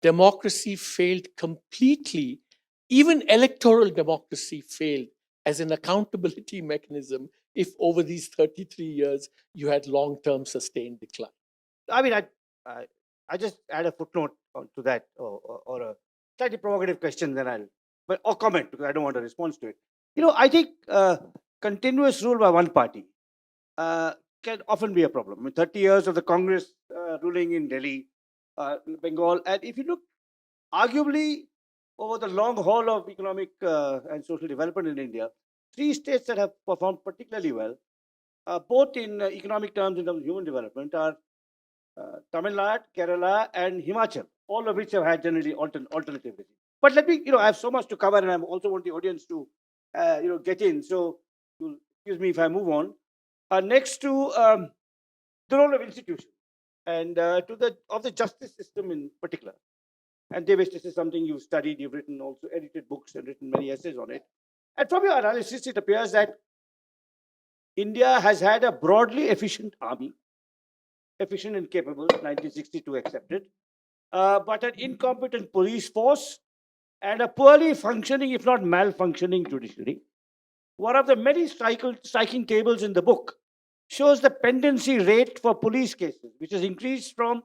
democracy failed completely? Even electoral democracy failed as an accountability mechanism if over these 33 years you had long-term sustained decline. I mean, I just add a footnote to that, or a slightly provocative question, then or comment, because I don't want a response to it. I think continuous rule by one party can often be a problem. I mean, 30 years of the Congress ruling in Delhi, Bengal, and if you look, arguably, over the long haul of economic and social development in India, 3 states that have performed particularly well, both in economic terms, in terms of human development, are Tamil Nadu, Kerala, and Himachal, all of which have had generally alternative regimes. But let me, I have so much to cover, and I also want the audience to, get in. So, you'll excuse me if I move on. Next to the role of institutions and of the justice system in particular. And Devesh, this is something you've studied, you've written, also edited books and written many essays on it. And from your analysis, it appears that India has had a broadly efficient army, efficient and capable, 1962 accepted, but an incompetent police force and a poorly functioning, if not malfunctioning, judiciary. One of the many striking tables in the book shows the pendency rate for police cases, which has increased from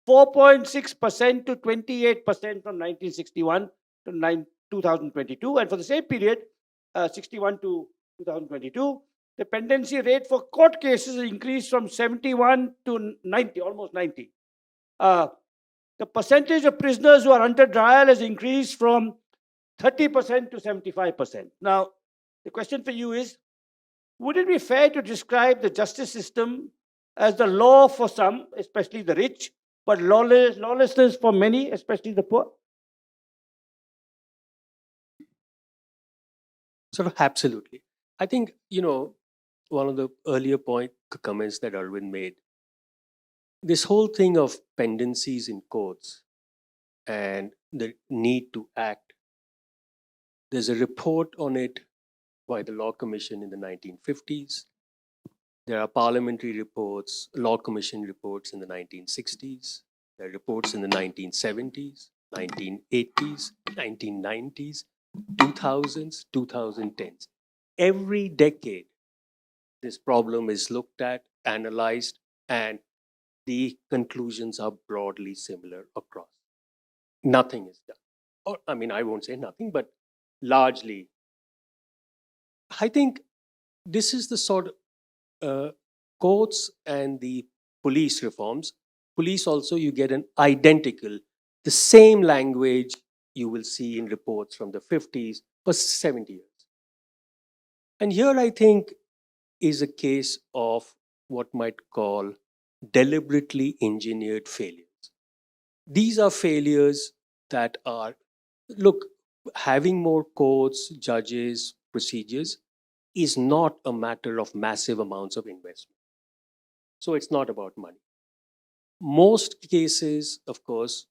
4.6% to 28% from 1961 to 2022. And for the same period, 61 to 2022, the pendency rate for court cases increased from 71 to 90, almost 90. The percentage of prisoners who are under trial has increased from 30% to 75%. Now, the question for you is, would it be fair to describe the justice system as the law for some, especially the rich, but lawlessness for many, especially the poor? Sort of absolutely. I think, one of the earlier comments that Arvind made, this whole thing of pendencies in courts and the need to act. There's a report on it by the Law Commission in the 1950s. There are parliamentary reports, Law Commission reports in the 1960s. There are reports in the 1970s, 1980s, 1990s, 2000s, 2010s. Every decade, this problem is looked at, analyzed, and the conclusions are broadly similar across. Nothing is done. Or, I mean, I won't say nothing, but largely. I think this is the sort of courts and the police reforms. Police also, you get an identical, the same language you will see in reports from the 50s for 70 years. And here I think is a case of what might call deliberately engineered failures. These are failures that are, look, having more courts, judges, procedures is not a matter of massive amounts of investment. So it's not about money. Most cases, of course,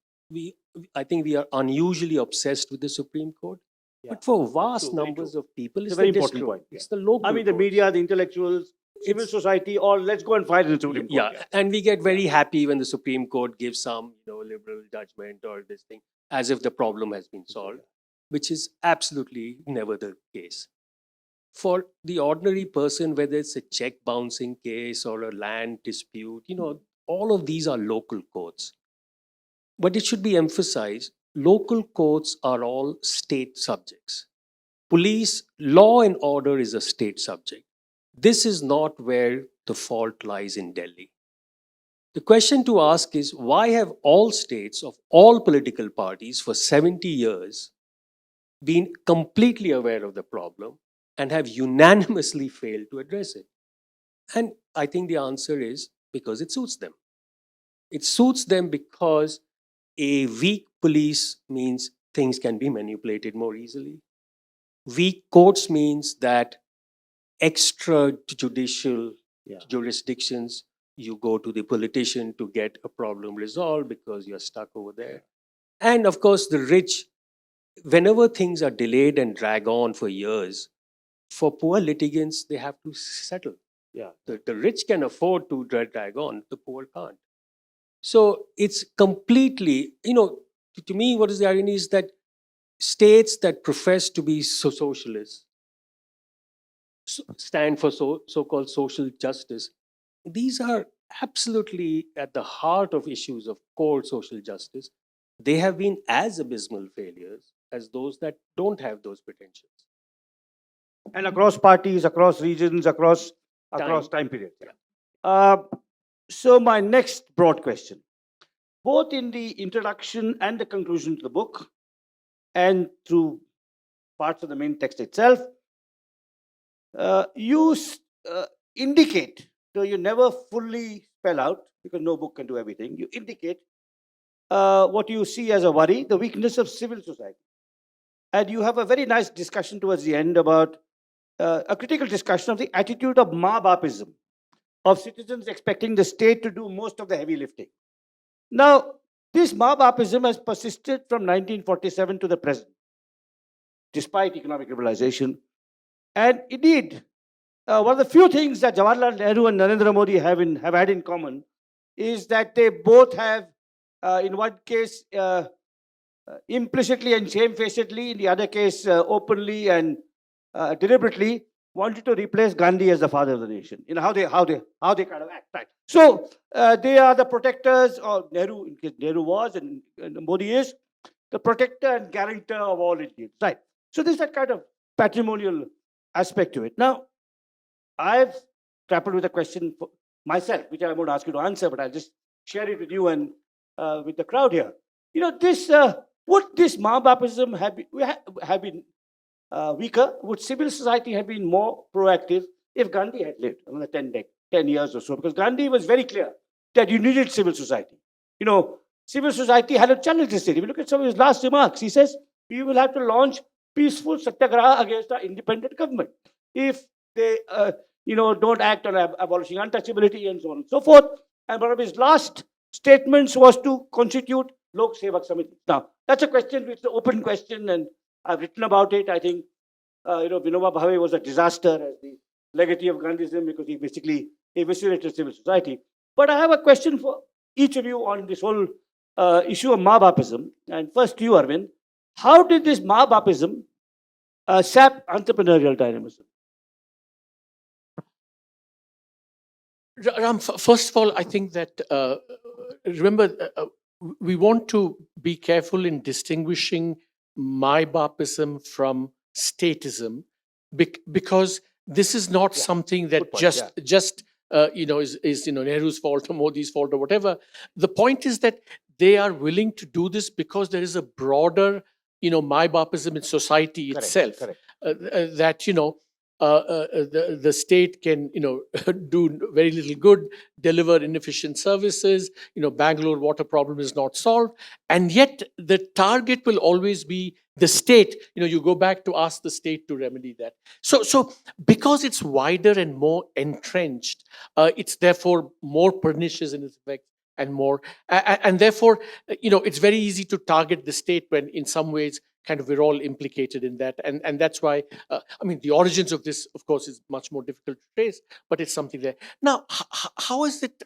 I think we are unusually obsessed with the Supreme Court. Yeah, but for vast true, very numbers true. of people, It's it's a very the important district. point. It's the local I mean, the courts. media, the intellectuals, civil It's- society, all let's go and fight in the Supreme Court. Yeah, and we get very happy when the Supreme Court gives some, liberal judgment or this thing, as if the problem has been solved, which is absolutely never the case. For the ordinary person, whether it's a check bouncing case or a land dispute, all of these are local courts. But it should be emphasized, local courts are all state subjects. Police, law and order is a state subject. This is not where the fault lies in Delhi. The question to ask is, why have all states of all political parties for 70 years been completely aware of the problem and have unanimously failed to address it? And I think the answer is because it suits them. It suits them because a weak police means things can be manipulated more easily. Weak courts means that extrajudicial jurisdictions, you go to the politician to get a problem resolved because you're stuck over there. And of course, the rich, whenever things are delayed and drag on for years, for poor litigants, they have to settle. Yeah. The rich can afford to drag on, the poor can't. So it's completely, to me, what is the irony is that states that profess to be socialist, stand for so-called social justice, these are absolutely at the heart of issues of core social justice. They have been as abysmal failures as those that don't have those pretensions. And across parties, across regions, across time periods. So my next broad question, both in the introduction and the conclusion to the book, and through parts of the main text itself, you indicate, though you never fully spell out, because no book can do everything, you indicate what you see as a worry, the weakness of civil society. And you have a very nice discussion towards the end about a critical discussion of the attitude of maa-bapism, of citizens expecting the state to do most of the heavy lifting. Now, this maa-bapism has persisted from 1947 to the present, despite economic liberalization. And indeed, one of the few things that Jawaharlal Nehru and Narendra Modi have had in common is that they both have, in one case, implicitly and shamefacedly, in the other case, openly and deliberately, wanted to replace Gandhi as the father of the nation. How they kind of act, right? So they are the protectors, or Nehru, in case Nehru was, and Modi is, the protector and guarantor of all Indians, right? So there's that kind of patrimonial aspect to it. Now, I've grappled with a question for myself, which I won't ask you to answer, but I'll just share it with you and with the crowd here. This would this maa-bapism have been weaker? Would civil society have been more proactive if Gandhi had lived another 10 10 years or so, because Gandhi was very clear that you needed civil society. You know, civil society had to challenge the state. If you look at some of his last remarks, he says, we will have to launch peaceful satyagraha against our independent government if they, don't act on abolishing untouchability and so on and so forth. And one of his last statements was to constitute Lok Sevak Samiti. Now, that's a question, it's an open question, and I've written about it. I think, Vinoba Bhave was a disaster as the legatee of Gandhism because he basically eviscerated civil society. But I have a question for each of you on this whole issue of Maa-Bapism. And first to you, Arvind. How did this Maa-Bapism sap entrepreneurial dynamism? Ram, first of all, I think that, remember, we want to be careful in distinguishing Maa-Bapism from statism, because this is not something that just is Nehru's fault or Modi's fault or whatever. The point is that they are willing to do this because there is a broader, Maa-Bapism in society itself. Correct. That the state can do very little good, deliver inefficient services. Bangalore water problem is not solved, and yet the target will always be the state. You go back to ask the state to remedy that. So because it's wider and more entrenched, it's therefore more pernicious in its effect and more, and therefore it's very easy to target the state when in some ways kind of we're all implicated in that, and that's why the origins of this, of course, is much more difficult to trace, but it's something there. Now, how is it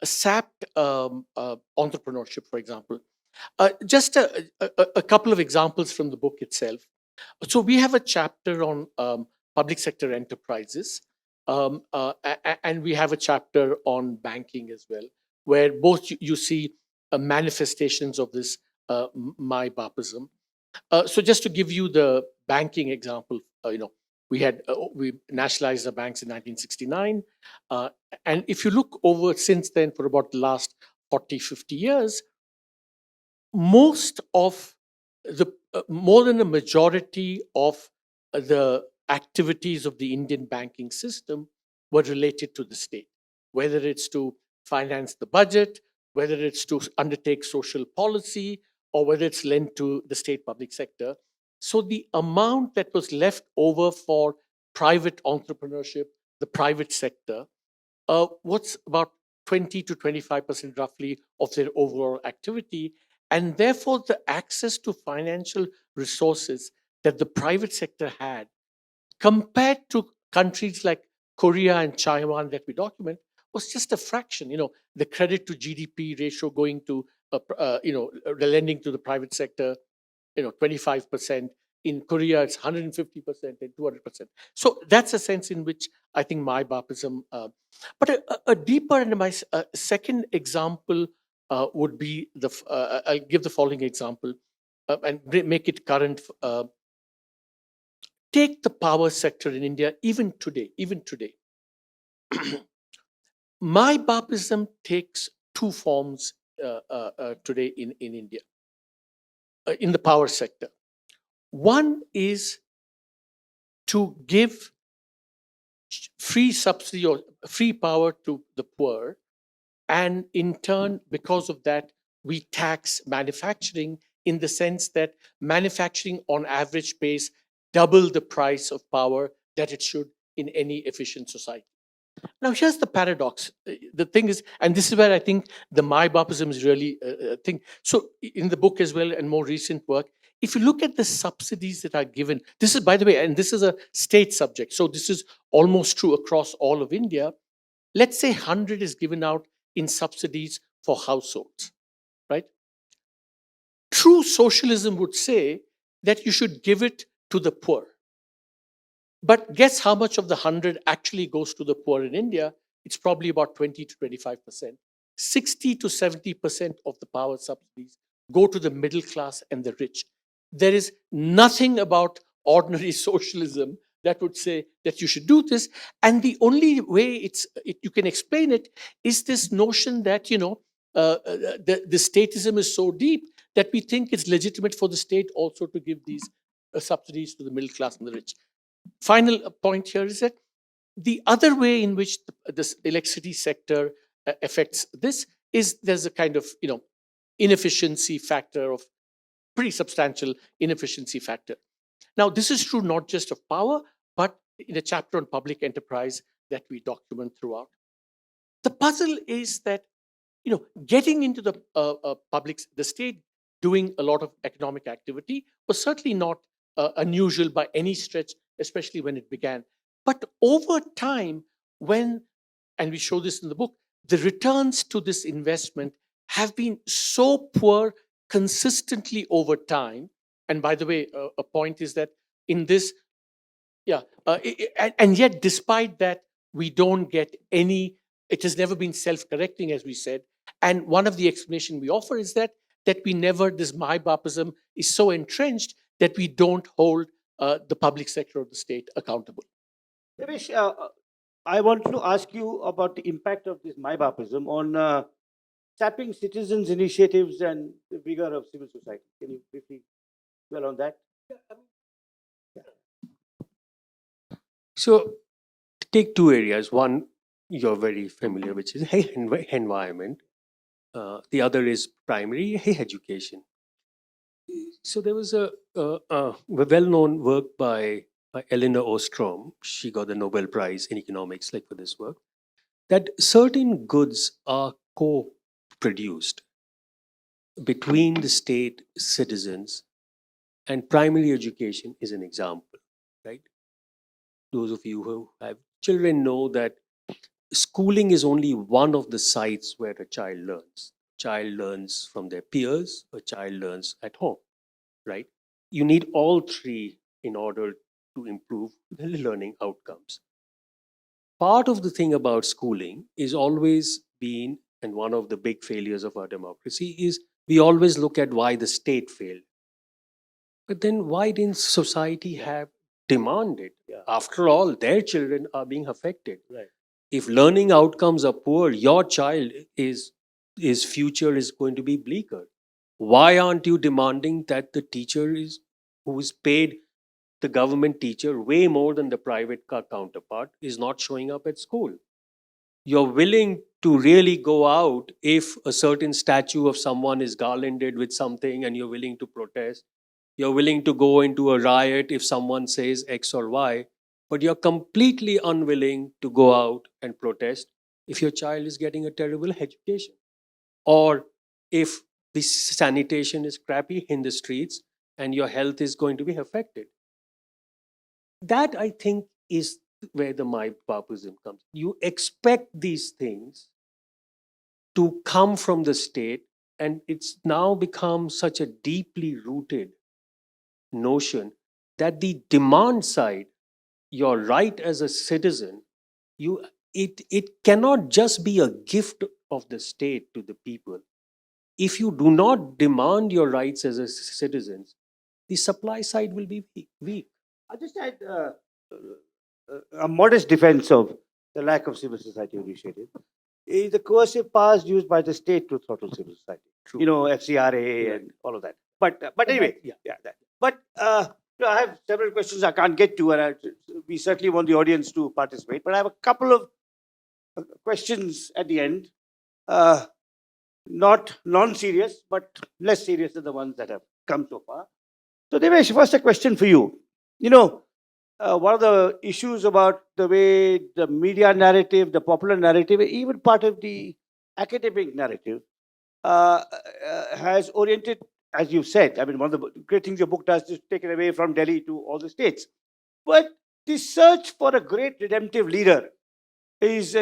sapped entrepreneurship, for example? Just a couple of examples from the book itself. So we have a chapter on public sector enterprises, and we have a chapter on banking as well, where both you see manifestations of this Maa-Bapism. So just to give you the banking example, we nationalized the banks in 1969. And if you look over since then for about the last 40, 50 years, most of the, more than a majority of the activities of the Indian banking system were related to the state, whether it's to finance the budget, whether it's to undertake social policy, or whether it's lent to the state public sector. So the amount that was left over for private entrepreneurship, the private sector, what's about 20 to 25% roughly of their overall activity. And therefore, the access to financial resources that the private sector had, compared to countries like Korea and Taiwan that we document, was just a fraction. The credit to GDP ratio going to, the lending to the private sector, 25%. In Korea, it's 150% and 200%. So that's a sense in which I think Maa-Bapism. But a deeper, and my second example would be I'll give the following example and make it current. Take the power sector in India, even today. Maa-Bapism takes two forms today in India, in the power sector. One is to give free subsidy or free power to the poor, and in turn, because of that, we tax manufacturing in the sense that manufacturing on average pays double the price of power that it should in any efficient society. Now, here's the paradox. The thing is, and this is where I think the Maa-Bapism is really a thing. So in the book as well, and more recent work, if you look at the subsidies that are given, this is, by the way, and this is a state subject, so this is almost true across all of India. Let's say 100 is given out in subsidies for households, right? True socialism would say that you should give it to the poor. But guess how much of the 100 actually goes to the poor in India? It's probably about 20 to 25%. 60 to 70% of the power subsidies go to the middle class and the rich. There is nothing about ordinary socialism that would say that you should do this. And the only way you can explain it is this notion that, the statism is so deep that we think it's legitimate for the state also to give these subsidies to the middle class and the rich. Final point here is that The other way in which this electricity sector affects this is there's a kind of inefficiency factor of pretty substantial inefficiency factor. Now, this is true not just of power, but in a chapter on public enterprise that we document throughout. The puzzle is that getting into the the state doing a lot of economic activity was certainly not unusual by any stretch, especially when it began. But over time, and we show this in the book, the returns to this investment have been so poor consistently over time. And by the way, a point is that in this, and yet despite that, we don't get any, it has never been self-correcting, as we said. And one of the explanation we offer is that we never, this mybapism is so entrenched that we don't hold the public sector of the state accountable. Devesh, I want to ask you about the impact of this mybapism on sapping citizens' initiatives and the vigor of civil society. Can you briefly dwell on that? So take two areas. One you're very familiar, which is environment. The other is primary education. So there was a well-known work by Elinor Ostrom. She got the Nobel Prize in economics, like for this work, that certain goods are co-produced between the state, citizens, and primary education is an example, right? Those of you who have children know that schooling is only one of the sites where a child learns. Child learns from their peers, a child learns at home, right? You need all three in order to improve the learning outcomes. Part of the thing about schooling is always been, and one of the big failures of our democracy is we always look at why the state failed. But then why didn't society have demanded? After all, their children are being affected. Right. If learning outcomes are poor, your child his future is going to be bleaker. Why aren't you demanding that the teacher who is paid, the government teacher, way more than the private counterpart, is not showing up at school? You're willing to really go out if a certain statue of someone is garlanded with something and you're willing to protest. You're willing to go into a riot if someone says X or Y, but you're completely unwilling to go out and protest if your child is getting a terrible education, or if the sanitation is crappy in the streets and your health is going to be affected. That, I think, is where the mybapism comes. You expect these things to come from the state, and it's now become such a deeply rooted notion that the demand side, your right as a citizen, it cannot just be a gift of the state to the people. If you do not demand your rights as a citizens, the supply side will be weak. I just had a modest defense of the lack of civil society initiative. Is the coercive powers used by the state to throttle civil society. True. FCRA and all of that. But anyway, that. But I have several questions I can't get to, and we certainly want the audience to participate. But I have a couple of questions at the end, not non-serious, but less serious than the ones that have come so far. So, Devesh, first a question for you. One of the issues about the way the media narrative, the popular narrative, even part of the academic narrative, has oriented, as you said, I mean, one of the great things your book does is take it away from Delhi to all the states. But the search for a great redemptive leader is,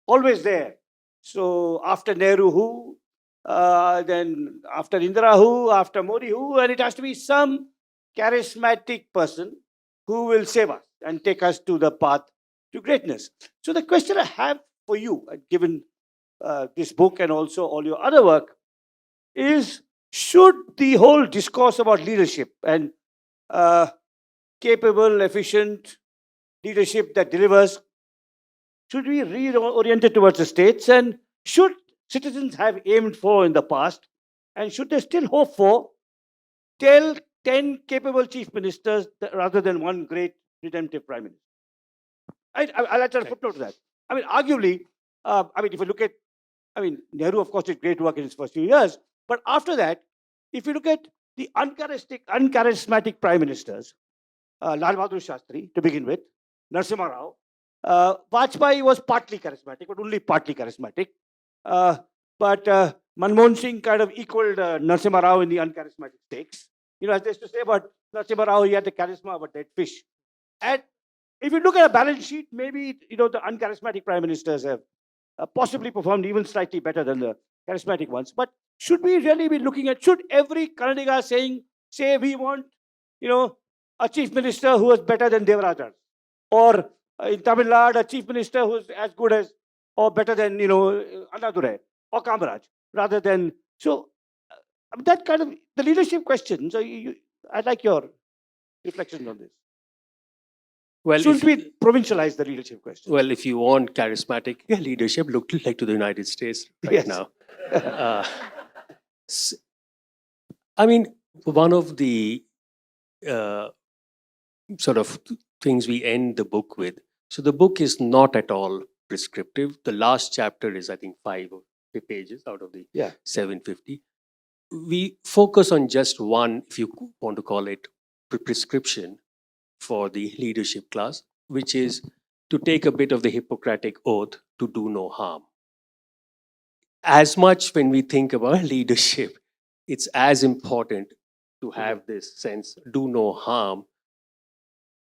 always there. So after Nehru, who? Then after Indira, who? After Modi, who? And it has to be some charismatic person who will save us and take us to the path to greatness. So the question I have for you, given this book and also all your other work, is should the whole discourse about leadership and capable, efficient leadership that delivers, should be reoriented towards the states, and should citizens have aimed for in the past, and should they still hope for 10 capable chief ministers rather than one great redemptive prime minister? I'll add a footnote to that. I mean, arguably, if you look at, Nehru, of course, did great work in his first few years, but after that, if you look at the uncharismatic prime ministers, Lal Bahadur Shastri, to begin with, Narasimha Rao, Vajpayee was partly charismatic, but only partly charismatic. But Manmohan Singh kind of equaled Narasimha Rao in the uncharismatic stakes. As they used to say about Narasimha Rao, he had the charisma of a dead fish. And if you look at a balance sheet, maybe the uncharismatic prime ministers have possibly performed even slightly better than the charismatic ones. But should we really be looking at, should every Kannadiga say we want, a chief minister who is better than Devarajan? Or in Tamil Nadu, a chief minister who is as good as or better than, Annadurai or Kamaraj, rather than, so that kind of, the leadership question. So I'd like your reflections on this. Well, Shouldn't we provincialize the leadership question? well, if you want charismatic leadership, look like to the United States right Yes. now. Uh, s- I mean, one of the sort of things we end the book with. So the book is not at all prescriptive. The last chapter is, I think, 5 pages out of the Yeah. 750. We focus on just one, if you want to call it, prescription for the leadership class, which is to take a bit of the Hippocratic oath to do no harm. As much when we think about leadership, it's as important to have this sense, do no harm,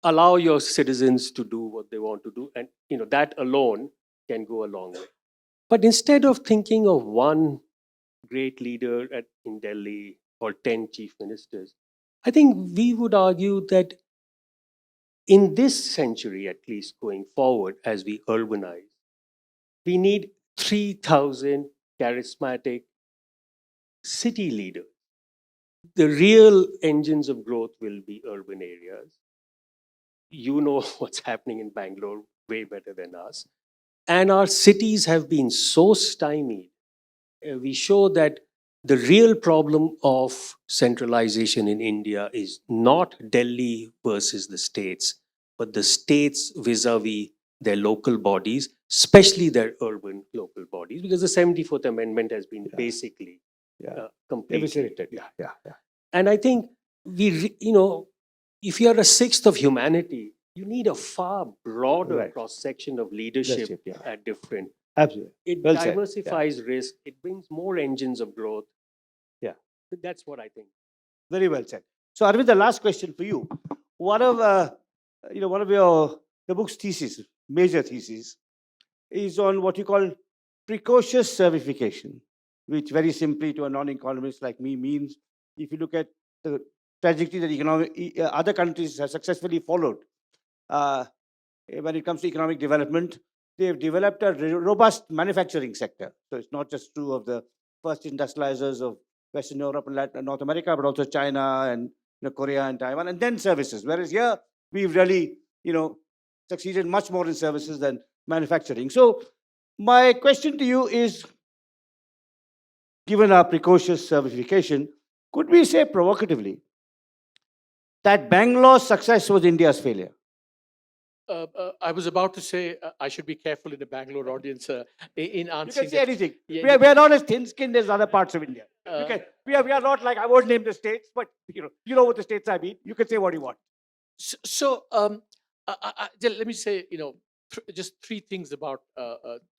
allow your citizens to do what they want to do, and that alone can go a long way. But instead of thinking of one great leader in Delhi or 10 chief ministers, I think we would argue that in this century, at least going forward, as we urbanize, we need 3,000 charismatic city leaders. The real engines of growth will be urban areas. You know what's happening in Bangalore way better than us. And our cities have been so stymied. We show that the real problem of centralization in India is not Delhi versus the states, but the states vis-a-vis their local bodies, especially their urban local bodies, because the 74th Amendment has been basically completely. Eviscerated. Yeah. And I think if you're a sixth of humanity, you need a far broader Right. cross-section of leadership Leadership, yeah. at different. Absolutely. It Well said, yeah. diversifies risk. It brings more engines of growth. Yeah. That's what I think. Very well said. So, Arvind, the last question for you. One of the book's thesis, major thesis, is on what you call precocious servification, which very simply to a non-economist like me means, if you look at the trajectory that other countries have successfully followed when it comes to economic development, they've developed a robust manufacturing sector. So it's not just true of the first industrializers of Western Europe and Latin, North America, but also China and Korea and Taiwan, and then services. Whereas here, we've really succeeded much more in services than manufacturing. So my question to you is, given our precocious servification, could we say provocatively that Bangalore's success was India's failure? I was about to say I should be careful in the Bangalore audience in You answering. can say that. anything. Yeah, We are not as thin-skinned as other parts of India. Uh, We are not like, I won't name the states, but you know what the states I mean. You can say what you want. So let me say, just 3 things about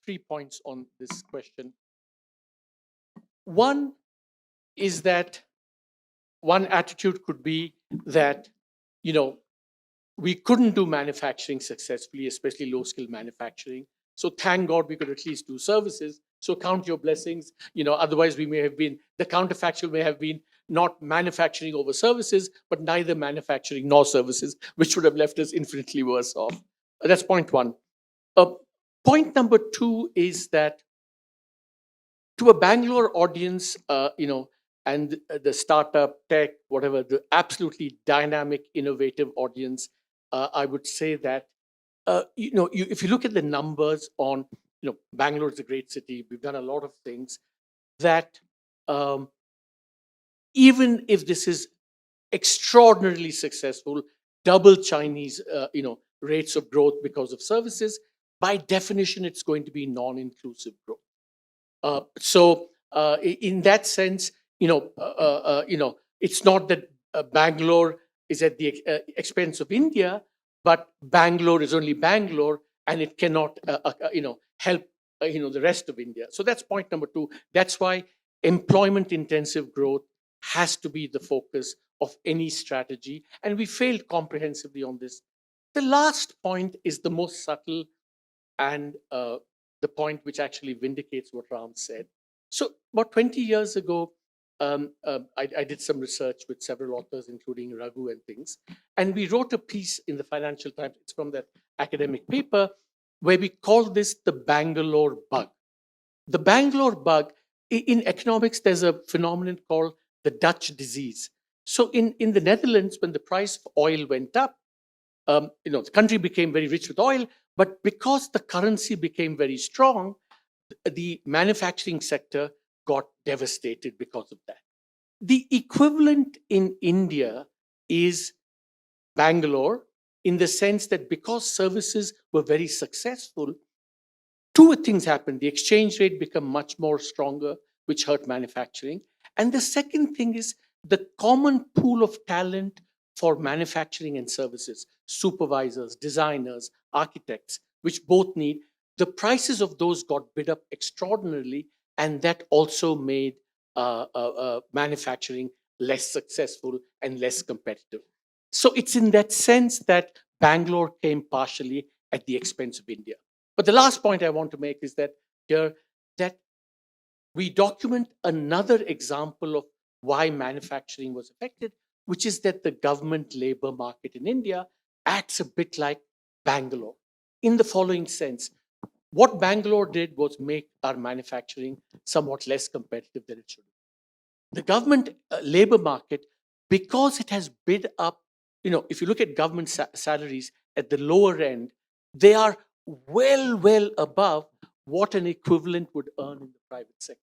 3 points on this question. One is that one attitude could be that, we couldn't do manufacturing successfully, especially low-skill manufacturing. So thank God we could at least do services. So count your blessings. Otherwise we may have been, the counterfactual may have been not manufacturing over services, but neither manufacturing nor services, which would have left us infinitely worse off. That's point one. Point number 2 is that to a Bangalore audience, and the startup, tech, whatever, the absolutely dynamic, innovative audience, I would say that, if you look at the numbers on, Bangalore is a great city. We've done a lot of things that even if this is extraordinarily successful, double Chinese, rates of growth because of services, by definition, it's going to be non-inclusive growth. In that sense, it's not that Bangalore is at the expense of India, but Bangalore is only Bangalore, and it cannot, help, the rest of India. So that's point number two. That's why employment-intensive growth has to be the focus of any strategy, and we failed comprehensively on this. The last point is the most subtle and the point which actually vindicates what Ram said. So about 20 years ago, I did some research with several authors, including Raghu and things, and we wrote a piece in the Financial Times. It's from that academic paper where we call this the Bangalore bug. The Bangalore bug, in economics, there's a phenomenon called the Dutch disease. So in the Netherlands, when the price of oil went up, the country became very rich with oil, but because the currency became very strong, the manufacturing sector got devastated because of that. The equivalent in India is Bangalore, in the sense that because services were very successful, two things happened. The exchange rate became much more stronger, which hurt manufacturing. And the second thing is the common pool of talent for manufacturing and services, supervisors, designers, architects, which both need, the prices of those got bid up extraordinarily, and that also made manufacturing less successful and less competitive. So it's in that sense that Bangalore came partially at the expense of India. But the last point I want to make is that here, that we document another example of why manufacturing was affected, which is that the government labor market in India acts a bit like Bangalore, in the following sense. What Bangalore did was make our manufacturing somewhat less competitive than it should be. The government labor market, because it has bid up, if you look at government salaries at the lower end, they are well above what an equivalent would earn in the private sector.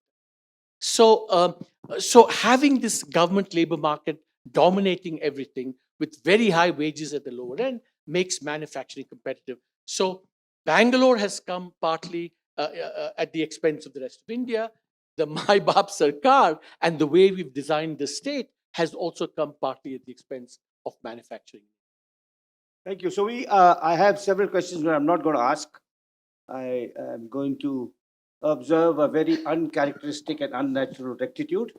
So having this government labor market dominating everything with very high wages at the lower end makes manufacturing competitive. So Bangalore has come partly at the expense of the rest of India. The Mai Baap Sarkar and the way we've designed the state has also come partly at the expense of manufacturing. Thank you. So I have several questions that I'm not going to ask. I am going to observe a very uncharacteristic and unnatural rectitude.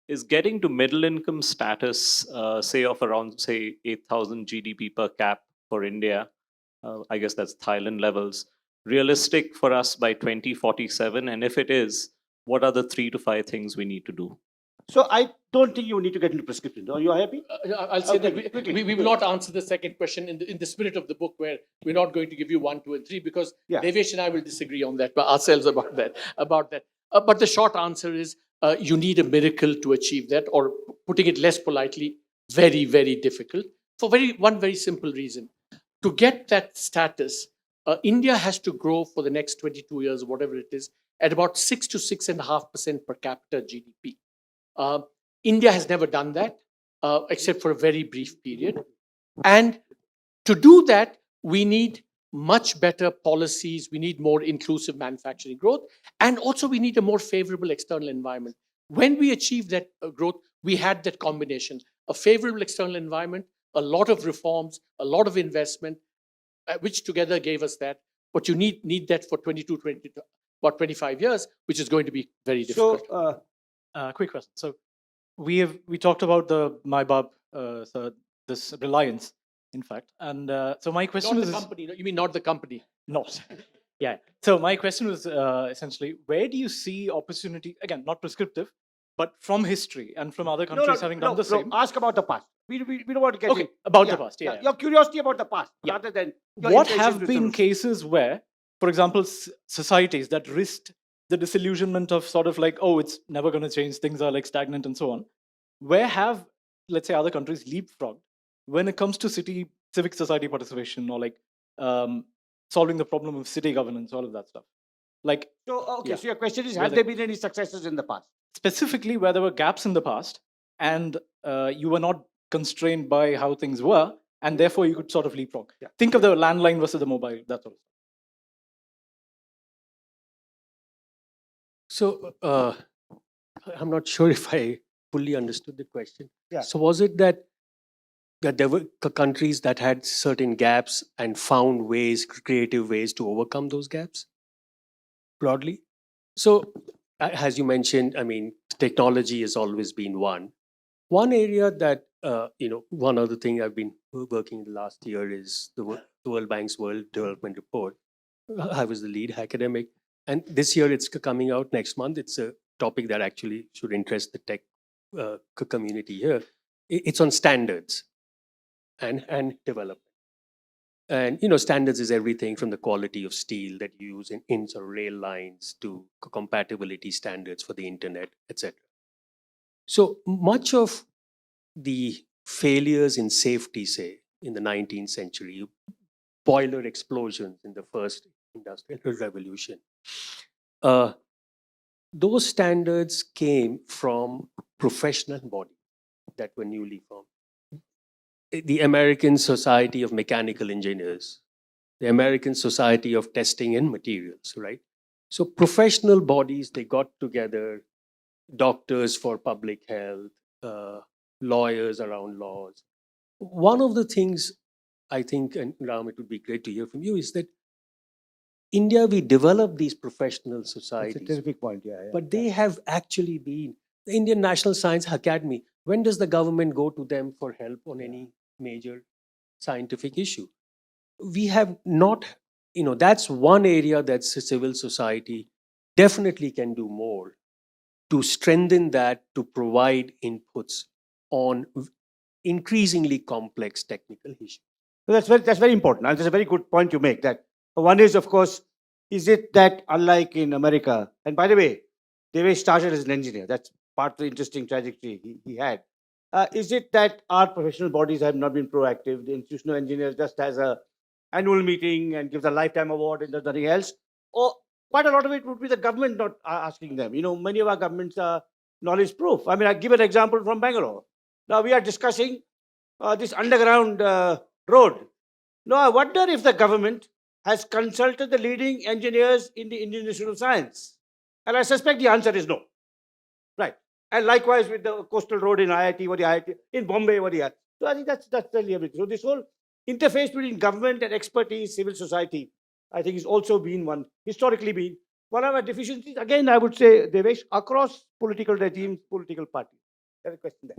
Is getting to middle income status, say of around, say, 8,000 GDP per cap for India, I guess that's Thailand levels, realistic for us by 2047? And if it is, what are the 3 to 5 things we need to do? So I don't think you need to get into prescription. Are you happy? I'll say Okay, that quickly, we will not answer the second question in the spirit of the book, where we're not going to give you 1, 2, and 3, because Yeah. Devesh and I will disagree on that, but ourselves about that. But the short answer is you need a miracle to achieve that, or putting it less politely, very, very difficult, for one very simple reason. To get that status, India has to grow for the next 22 years, whatever it is, at about 6 to 6.5% per capita GDP. India has never done that, except for a very brief period. And to do that, we need much better policies. We need more inclusive manufacturing growth. And also, we need a more favorable external environment. When we achieved that growth, we had that combination: a favorable external environment, a lot of reforms, a lot of investment, which together gave us that. But you need that for about 25 years, which is going to be very difficult. So, Quick question. So we talked about the MyBab, this reliance, in fact, and so my question Not was the company. No, you mean not the company? not. Yeah. So my question was essentially, where do you see opportunity? Again, not prescriptive, but from history and from other countries having done the same. Ask about the past. We don't want to get Okay, in. about the past. Yeah. Your curiosity about the past, Yeah. rather than your What impatience have with been solutions. cases where, for example, societies that risked the disillusionment of sort of like, oh, it's never going to change, things are like stagnant and so on, where have, let's say, other countries leapfrogged when it comes to civic society participation, or like solving the problem of city governance, all of that stuff? Like So, okay, Yeah. so your question is, Where have the- there been any successes in the past? specifically where there were gaps in the past and you were not constrained by how things were, and therefore you could sort of leapfrog. Yeah. Think of the landline versus the mobile, that's all. So I'm not sure if I fully understood the question. Yeah. So was it that there were countries that had certain gaps and found ways, creative ways to overcome those gaps? Broadly. So as you mentioned, I mean, technology has always been one. One area that one other thing I've been working the last year is the World Bank's World Development Report. I was the lead academic, and this year it's coming out next month. It's a topic that actually should interest the tech community here. It's on standards and development. And standards is everything from the quality of steel that you use in sort of rail lines to compatibility standards for the internet, etc. So much of the failures in safety, say, in the 19th century, boiler explosions in the first industrial revolution, those standards came from professional bodies that were newly formed. The American Society of Mechanical Engineers, the American Society of Testing and Materials, right? So professional bodies, they got together, doctors for public health, lawyers around laws. One of the things I think, and Ram, it would be great to hear from you, is that India, we developed these professional That's a societies, terrific point, yeah. but they have actually been the Indian National Science Academy. When does the government go to them for help on any major scientific issue? We have not, that's one area that civil society definitely can do more to strengthen that, to provide inputs on increasingly complex technical issues. So that's very important. And that's a very good point you make. That one is, of course, is it that unlike in America, and by the way, Devesh started as an engineer. That's part of the interesting trajectory he had. Is it that our professional bodies have not been proactive? The institutional engineer just has a annual meeting and gives a lifetime award and does nothing else? Or quite a lot of it would be the government not asking them. Many of our governments are knowledge proof. I mean, I give an example from Bangalore. Now we are discussing this underground road. Now, I wonder if the government has consulted the leading engineers in the Indian Institute of Science. And I suspect the answer is no. Right. And likewise with the coastal road in IIT, what the IIT, in Bombay, what the IIT. So I think that's really everything. So this whole interface between government and expertise, civil society, I think has also been historically been one of our deficiencies. Again, I would say, Devesh, across political regimes, political parties. There's a question there.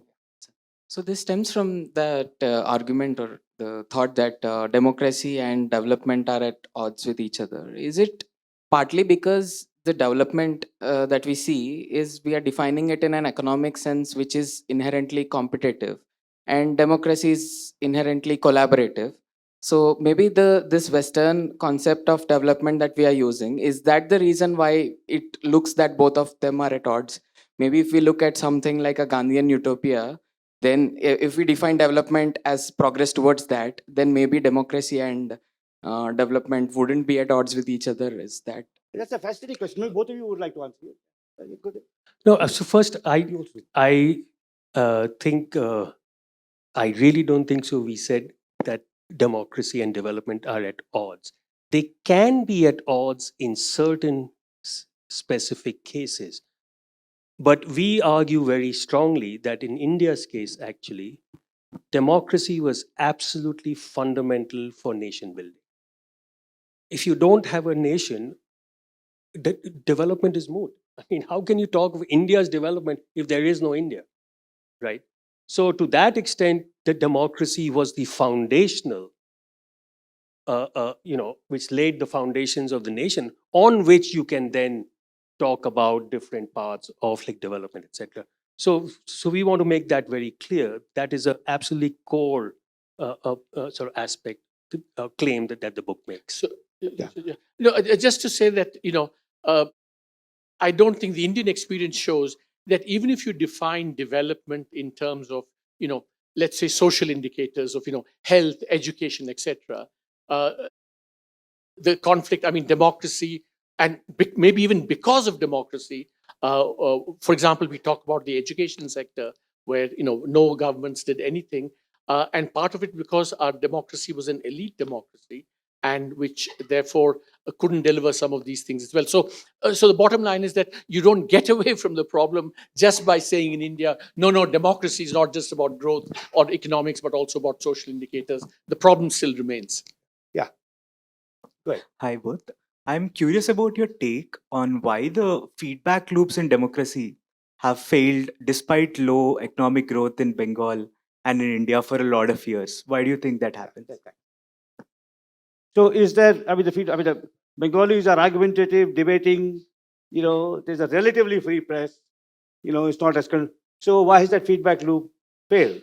So this stems from that argument or the thought that democracy and development are at odds with each other. Is it partly because the development that we see is we are defining it in an economic sense, which is inherently competitive, and democracy is inherently collaborative? So maybe this Western concept of development that we are using, is that the reason why it looks that both of them are at odds? Maybe if we look at something like a Gandhian utopia, then if we define development as progress towards that, then maybe democracy and development wouldn't be at odds with each other. Is that? That's a fascinating question. Maybe both of you would like to answer it. You could. No, so first, You also. I think I really don't think so. We said that democracy and development are at odds. They can be at odds in certain specific cases. But we argue very strongly that in India's case, actually, democracy was absolutely fundamental for nation building. If you don't have a nation, development is moot. I mean, how can you talk of India's development if there is no India, right? So to that extent, the democracy was the foundational, which laid the foundations of the nation on which you can then talk about different parts of like development, etc. So we want to make that very clear. That is an absolutely core sort of aspect, claim that the book makes. So, no, just to say that, I don't think the Indian experience shows that even if you define development in terms of, let's say social indicators of, health, education, etc., the conflict, I mean, democracy and maybe even because of democracy. For example, we talk about the education sector, where no governments did anything, and part of it because our democracy was an elite democracy, and which therefore couldn't deliver some of these things as well. So the bottom line is that you don't get away from the problem just by saying in India, no, democracy is not just about growth or economics, but also about social indicators. The problem still remains. Hi, both. I'm curious about your take on why the feedback loops in democracy have failed despite low economic growth in Bengal and in India for a lot of years. Why do you think that happens? So is there, the Bengalis are argumentative, debating, there's a relatively free press, it's not as, so why has that feedback loop failed?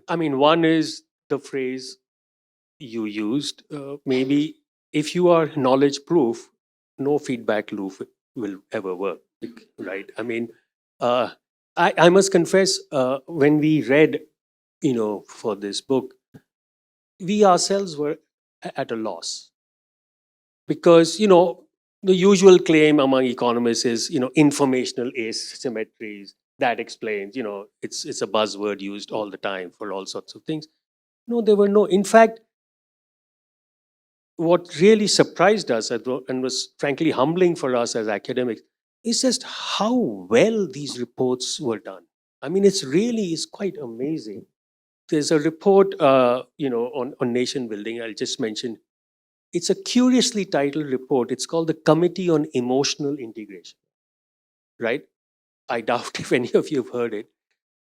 I mean, one is the phrase you used. Maybe if you are knowledge proof, no feedback loop will ever work, right? I mean, I must confess, when we read, for this book, we ourselves were at a loss because, the usual claim among economists is, informational asymmetries. That explains, it's a buzzword used all the time for all sorts of things. No, there were no. In fact, what really surprised us and was frankly humbling for us as academics is just how well these reports were done. I mean, it's quite amazing. There's a report, on nation building. I'll just mention. It's a curiously titled report. It's called the Committee on Emotional Integration. Right? I doubt if any of you have heard it.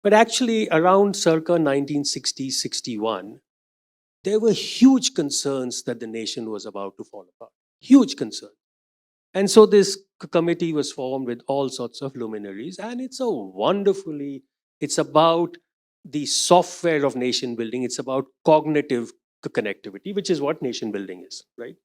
But actually, around circa 1960-61, there were huge concerns that the nation was about to fall apart. Huge concern. And so this committee was formed with all sorts of luminaries, and it's about the software of nation building. It's about cognitive connectivity, which is what nation building is, right?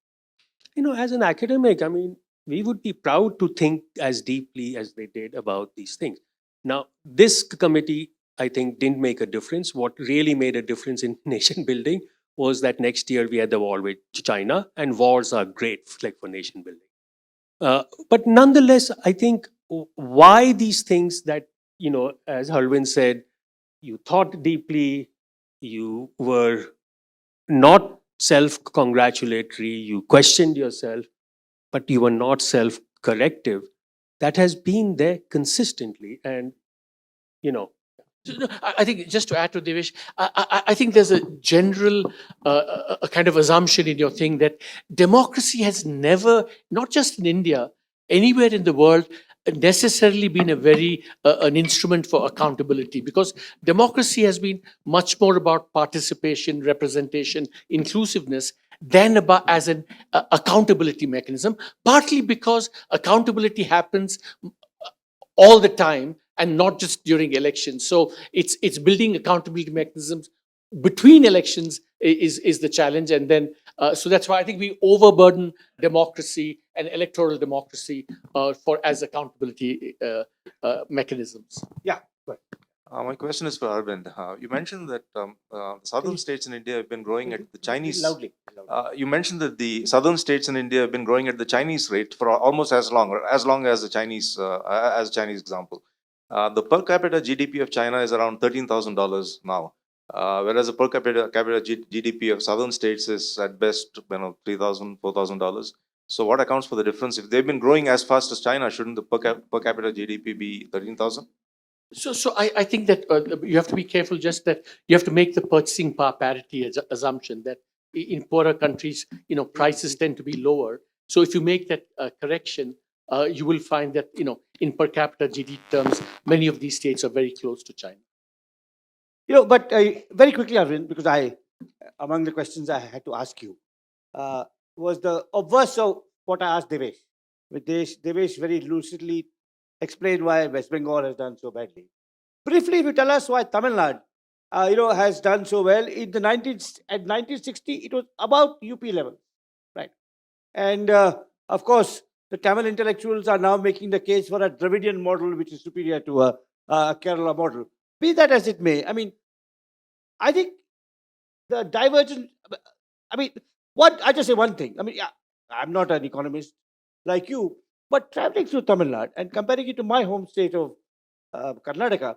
As an academic, I mean, we would be proud to think as deeply as they did about these things. Now, this committee, I think, didn't make a difference. What really made a difference in nation building was that next year we had the war with China, and wars are great, like for nation building. But nonetheless, I think why these things that, as Arvind said, you thought deeply, you were not self-congratulatory, you questioned yourself, but you were not self-corrective. That has been there consistently. And, I think just to add to Devesh, I think there's a general a kind of assumption in your thing that democracy has never, not just in India, anywhere in the world, necessarily been an instrument for accountability, because democracy has been much more about participation, representation, inclusiveness than about as an accountability mechanism, partly because accountability happens all the time and not just during elections. So it's building accountability mechanisms between elections is the challenge. And then, so that's why I think we overburden democracy and electoral democracy as accountability mechanisms. Yeah, go ahead. My question is for Arvind. You mentioned that the southern states in India have been growing at the Chinese. Loudly. You mentioned that the southern states in India have been growing at the Chinese rate for almost as long as the Chinese, as Chinese example. The per capita GDP of China is around $13,000 now, whereas the per capita GDP of southern states is at best, $3,000, $4,000. So what accounts for the difference? If they've been growing as fast as China, shouldn't the per capita GDP be 13,000? So I think that you have to be careful, just that you have to make the purchasing power parity assumption that in poorer countries, prices tend to be lower. So if you make that correction, you will find that, in per capita GDP terms, many of these states are very close to China. But very quickly, Arvind, because among the questions I had to ask you, was the obverse of what I asked Devesh. Devesh very lucidly explained why West Bengal has done so badly. Briefly, if you tell us why Tamil Nadu, has done so well in the 1960, it was about UP level, right? And of course, the Tamil intellectuals are now making the case for a Dravidian model, which is superior to a Kerala model. Be that as it may, I mean, I think the divergent. I mean, I just say one thing. I mean, I'm not an economist like you, but traveling through Tamil Nadu and comparing it to my home state of Karnataka,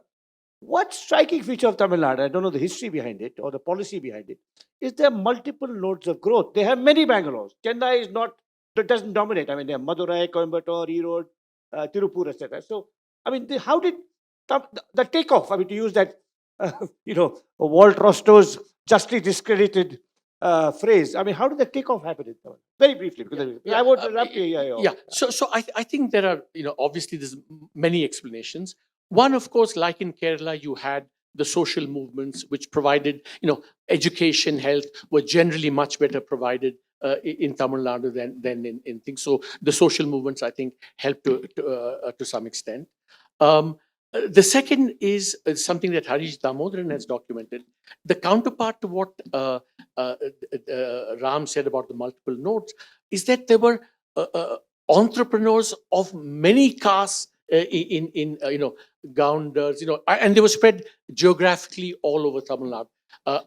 what striking feature of Tamil Nadu, I don't know the history behind it or the policy behind it, is there multiple nodes of growth. They have many Bangalores. Chennai is not, it doesn't dominate. I mean, they have Madurai, Coimbatore, Erode, Tirupur, etc. So, I mean, how did the takeoff, I mean, to use that, Walt Rosto's justly discredited phrase, I mean, how did the takeoff happen in Tamil Nadu? Very briefly, because I would love to hear your. Yeah. So I think there are, obviously there's many explanations. One, of course, like in Kerala, you had the social movements which provided, education, health were generally much better provided in Tamil Nadu than in things. So the social movements, I think, helped to some extent. The second is something that Harish Damodaran has documented. The counterpart to what Ram said about the multiple nodes is that there were entrepreneurs of many castes in Gaundars, and they were spread geographically all over Tamil Nadu.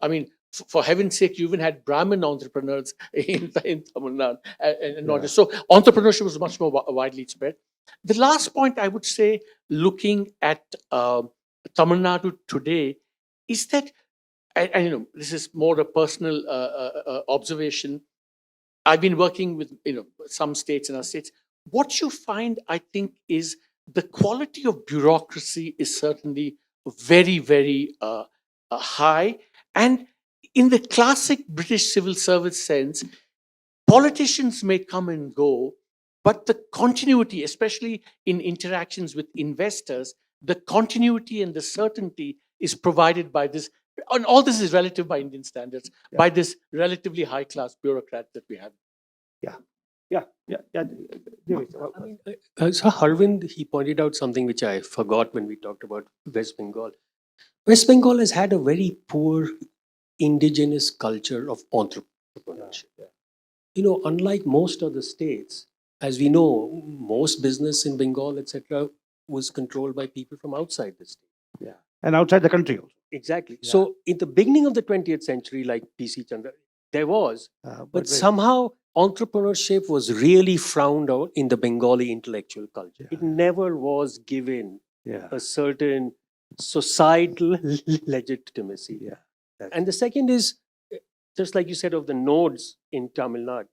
I mean, for heaven's sake, you even had Brahmin entrepreneurs in Tamil Nadu, and not just so. Entrepreneurship was much more widely spread. The last point I would say, looking at Tamil Nadu today, is that, and this is more a personal observation. I've been working with some states in our states. What you find, I think, is the quality of bureaucracy is certainly very, very high. And in the classic British civil service sense, politicians may come and go, but the continuity, especially in interactions with investors, the continuity and the certainty is provided by this. And all this is relative by Indian standards, by this relatively high-class bureaucrat that we have. Yeah. So Arvind, he pointed out something which I forgot when we talked about West Bengal. West Bengal has had a very poor indigenous culture of entrepreneurship. Unlike most other states, as we know, most business in Bengal, etc., was controlled by people from outside the state. Yeah. And outside the country also. Exactly. Yeah. So in the beginning of the 20th century, like P.C. Chandra, there was, but very- somehow entrepreneurship was really frowned out in the Bengali intellectual culture. It never was given a certain societal legitimacy. Yeah. And the second is, just like you said of the nodes in Tamil Nadu,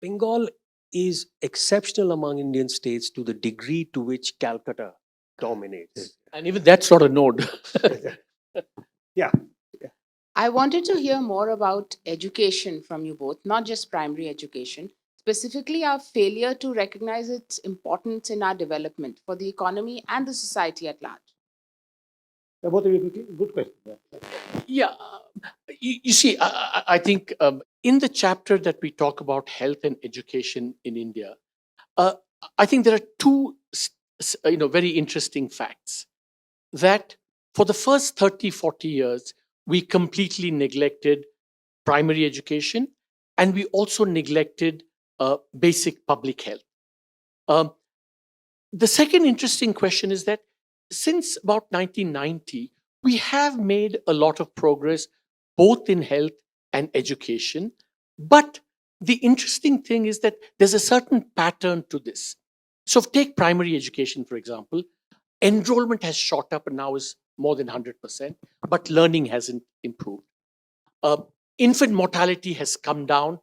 Bengal is exceptional among Indian states to the degree to which Calcutta dominates. And even that's not a node. I wanted to hear more about education from you both, not just primary education, specifically our failure to recognize its importance in our development for the economy and the society at large. Both of you quickly? Good question. Yeah, you see, I think in the chapter that we talk about health and education in India, I think there are two, very interesting facts. That for the first 30, 40 years, we completely neglected primary education, and we also neglected basic public health. The second interesting question is that since about 1990, we have made a lot of progress both in health and education. But the interesting thing is that there's a certain pattern to this. So take primary education, for example. Enrollment has shot up and now is more than 100%, but learning hasn't improved. Infant mortality has come down,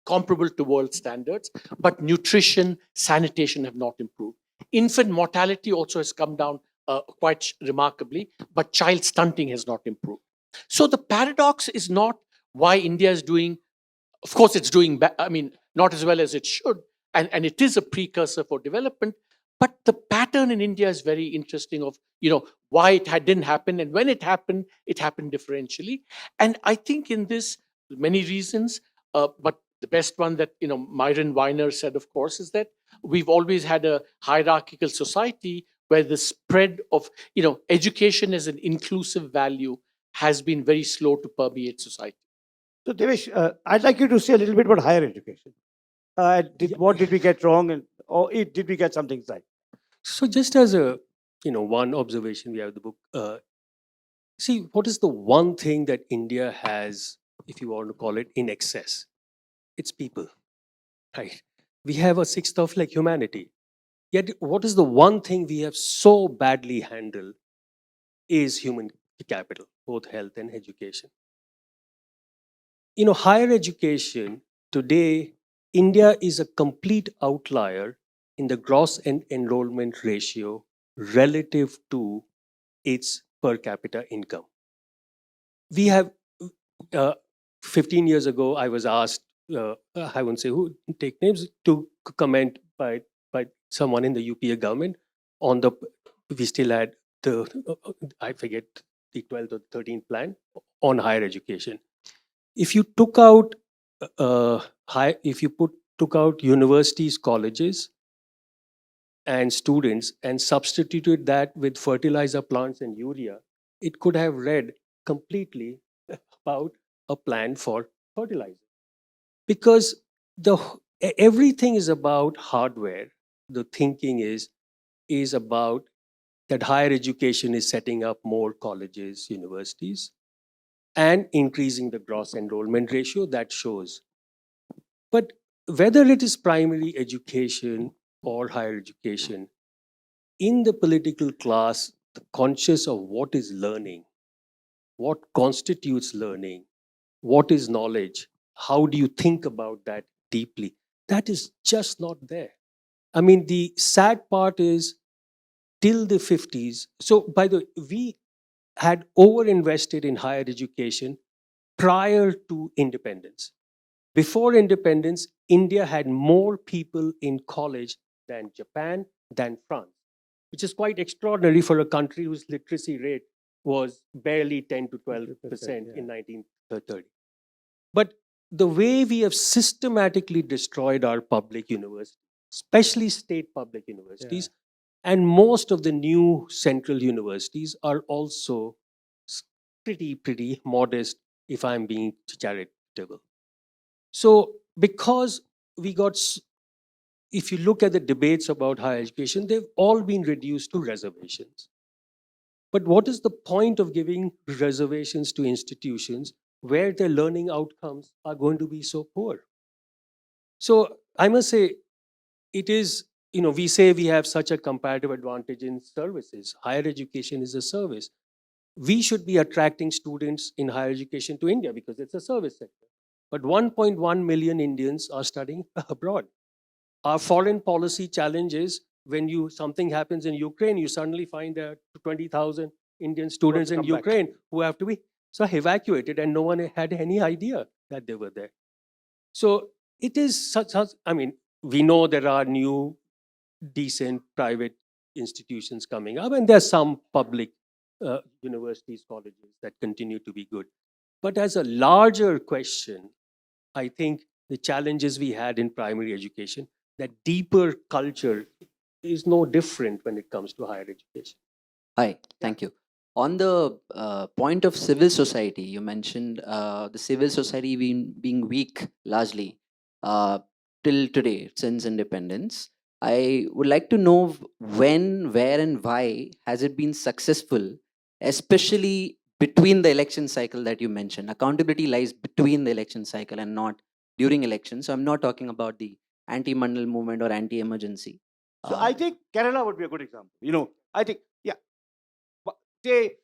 comparable to world standards, but nutrition, sanitation have not improved. Infant mortality also has come down quite remarkably, but child stunting has not improved. So the paradox is not why India is doing, of course it's doing, not as well as it should, and it is a precursor for development, but the pattern in India is very interesting of, why it didn't happen, and when it happened differentially. And I think in this, many reasons, but the best one that, Myron Weiner said, of course, is that we've always had a hierarchical society where the spread of, education as an inclusive value has been very slow to permeate society. So, Devesh, I'd like you to say a little bit about higher education. What did we get wrong, did we get something right? So just as a, one observation, we have the book. See, what is the one thing that India has, if you want to call it, in excess? It's people, right? We have a sixth of like humanity. Yet, what is the one thing we have so badly handled is human capital, both health and education. Higher education today, India is a complete outlier in the gross enrollment ratio relative to its per capita income. We have, uh, 15 years ago, I was asked, I won't say who, take names, to comment by someone in the UPA government on we still had I forget, the 12th or 13th plan on higher education. If you took out took out universities, colleges, and students and substituted that with fertilizer plants and urea, it could have read completely about a plan for fertilizer. Because everything is about hardware. The thinking is about that higher education is setting up more colleges, universities, and increasing the gross enrollment ratio. That shows. But whether it is primary education or higher education, in the political class, the conscious of what is learning, what constitutes learning, what is knowledge, how do you think about that deeply, that is just not there. I mean, the sad part is till the 50s. So, by the way, we had overinvested in higher education prior to independence. Before independence, India had more people in college than Japan, than France, which is quite extraordinary for a country whose literacy rate was barely 10 to 12% in 1930. But the way we have systematically destroyed our public universities, especially state public universities, and most of the new central universities are also pretty modest, if I'm being charitable. So, because we got, if you look at the debates about higher education, they've all been reduced to reservations. But what is the point of giving reservations to institutions where their learning outcomes are going to be so poor? So, I must say, it is, we say we have such a comparative advantage in services. Higher education is a service. We should be attracting students in higher education to India because it's a service sector. But 1.1 million Indians are studying abroad. Our foreign policy challenge is when something happens in Ukraine, you suddenly find there are 20,000 Indian students in Ukraine who have to be evacuated, and no one had any idea that they were there. So it is I mean, we know there are new, decent private institutions coming up, and there are some public universities, colleges that continue to be good. But as a larger question, I think the challenges we had in primary education, that deeper culture is no different when it comes to higher education. Hi, thank you. On the point of civil society, you mentioned the civil society being weak largely till today, since independence. I would like to know when, where, and why has it been successful, especially between the election cycle that you mentioned. Accountability lies between the election cycle and not during elections. So I'm not talking about the anti-Mandal movement or anti-emergency. So I think Kerala would be a good example. I think, say,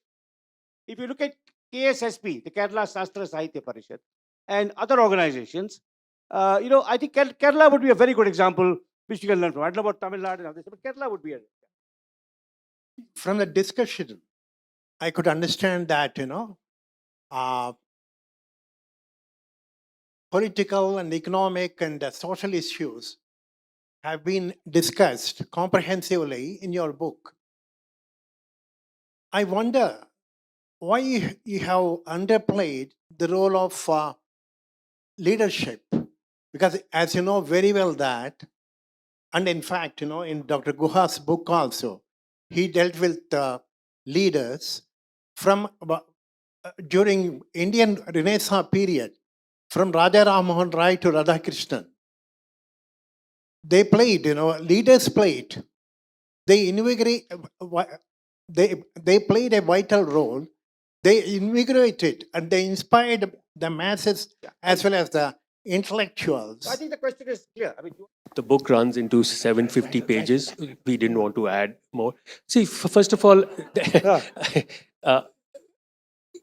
if you look at KSSP, the Kerala Sastra Sahitya Parishad, and other organizations, I think Kerala would be a very good example which you can learn from. I don't know about Tamil Nadu and others, but Kerala would be a. From the discussion, I could understand that, political and economic and social issues have been discussed comprehensively in your book. I wonder why you have underplayed the role of leadership, because as you know very well that, and in fact, in Dr. Guha's book also, he dealt with leaders from during Indian Renaissance period, from Raja Ram Mohan Rai to Radhakrishnan. They played, leaders played. They played a vital role. They invigorated and they inspired the masses as well as the intellectuals. I think the question is clear. I mean, The book runs into 750 pages. We didn't want to add more. See, first of all, uh,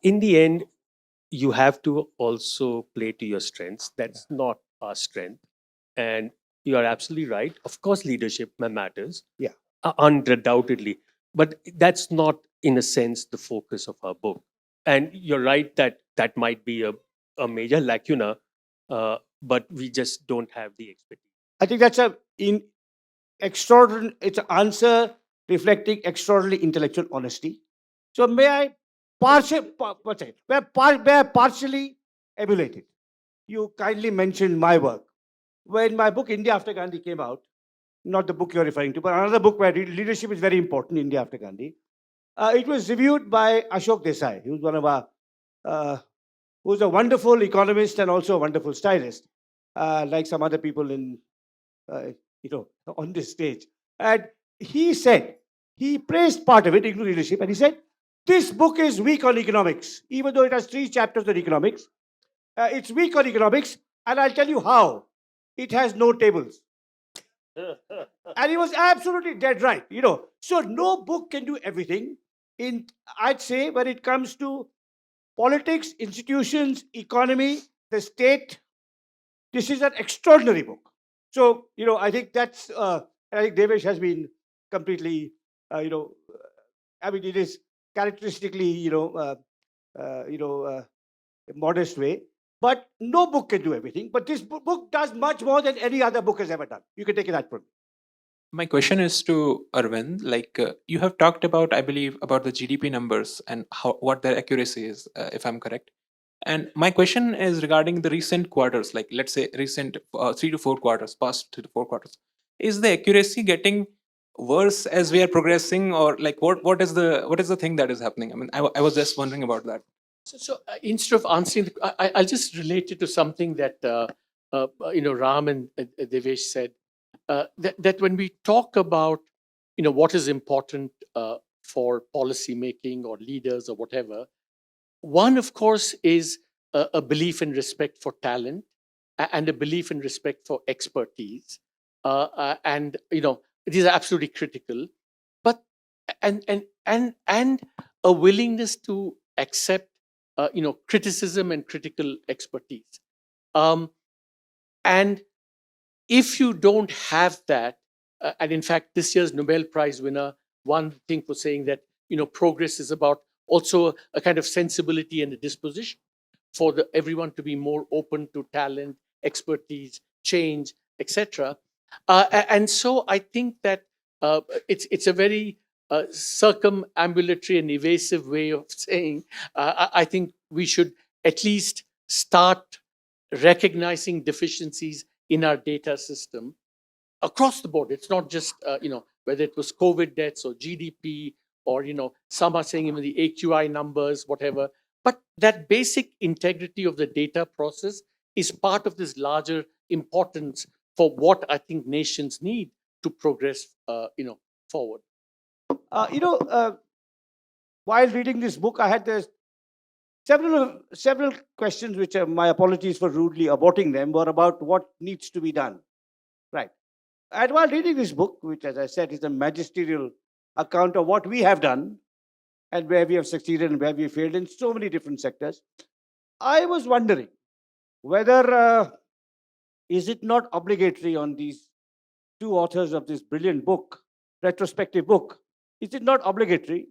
in the end, you have to also play to your strengths. That's not our strength. And you are absolutely right. Of course, leadership matters. Yeah. Undoubtedly. But that's not, in a sense, the focus of our book. And you're right that that might be a major lacuna, but we just don't have the expertise. I think that's extraordinary. It's an answer reflecting extraordinary intellectual honesty. So may I partially emulate it? You kindly mentioned my work. When my book India After Gandhi came out, not the book you're referring to, but another book where leadership is very important, India After Gandhi. It was reviewed by Ashok Desai, who's one of our, who's a wonderful economist and also a wonderful stylist, like some other people in, on this stage. And he said, he praised part of it, including leadership, and he said, this book is weak on economics, even though it has 3 chapters on economics. It's weak on economics, and I'll tell you how. It has no tables. And he was absolutely dead right, So no book can do everything. I'd say when it comes to politics, institutions, economy, the state, this is an extraordinary book. So, I think that's, I think Devesh has been completely, I mean, it is characteristically, modest way. But no book can do everything. But this book does much more than any other book has ever done. You can take it that from me. My question is to Arvind. Like you have talked about, I believe, about the GDP numbers and what their accuracy is, if I'm correct. And my question is regarding the recent quarters, like let's say recent 3 to 4 quarters, past 3 to 4 quarters. Is the accuracy getting worse as we are progressing, or like what is the thing that is happening? I mean, I was just wondering about that. So instead of answering, I'll just relate it to something that Ram and Devesh said. That when we talk about what is important for policy making or leaders or whatever, one of course is a belief and respect for talent and a belief and respect for expertise, and these are absolutely critical. But and a willingness to accept criticism and critical expertise. And if you don't have that, and in fact, this year's Nobel Prize winner, one thing for saying that progress is about also a kind of sensibility and a disposition for everyone to be more open to talent, expertise, change, etc. And so I think that it's a very circumambulatory and evasive way of saying I think we should at least start recognizing deficiencies in our data system across the board. It's not just whether it was COVID deaths or GDP or some are saying even the AQI numbers, whatever. But that basic integrity of the data process is part of this larger importance for what I think nations need to progress forward. While reading this book, I had several questions, which my apologies for rudely aborting them, were about what needs to be done. Right. And while reading this book, which, as I said, is a magisterial account of what we have done and where we have succeeded and where we failed in so many different sectors, I was wondering whether is it not obligatory on these 2 authors of this brilliant book, retrospective book, is it not obligatory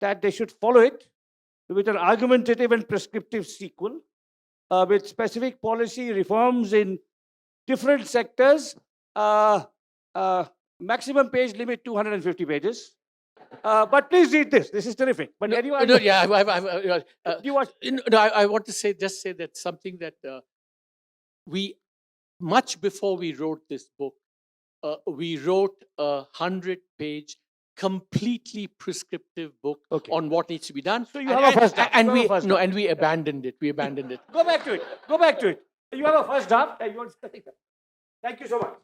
that they should follow it with an argumentative and prescriptive sequel with specific policy reforms in different sectors, maximum page limit 250 pages. But please read this. This is terrific. But anyone? I want to say that something that we, much before we wrote this book, we wrote a 100-page completely prescriptive book on what needs to be done. So you have a first draft. And we abandoned it. We abandoned it. Go back to it. You have a first draft. And you want to... Thank you so much.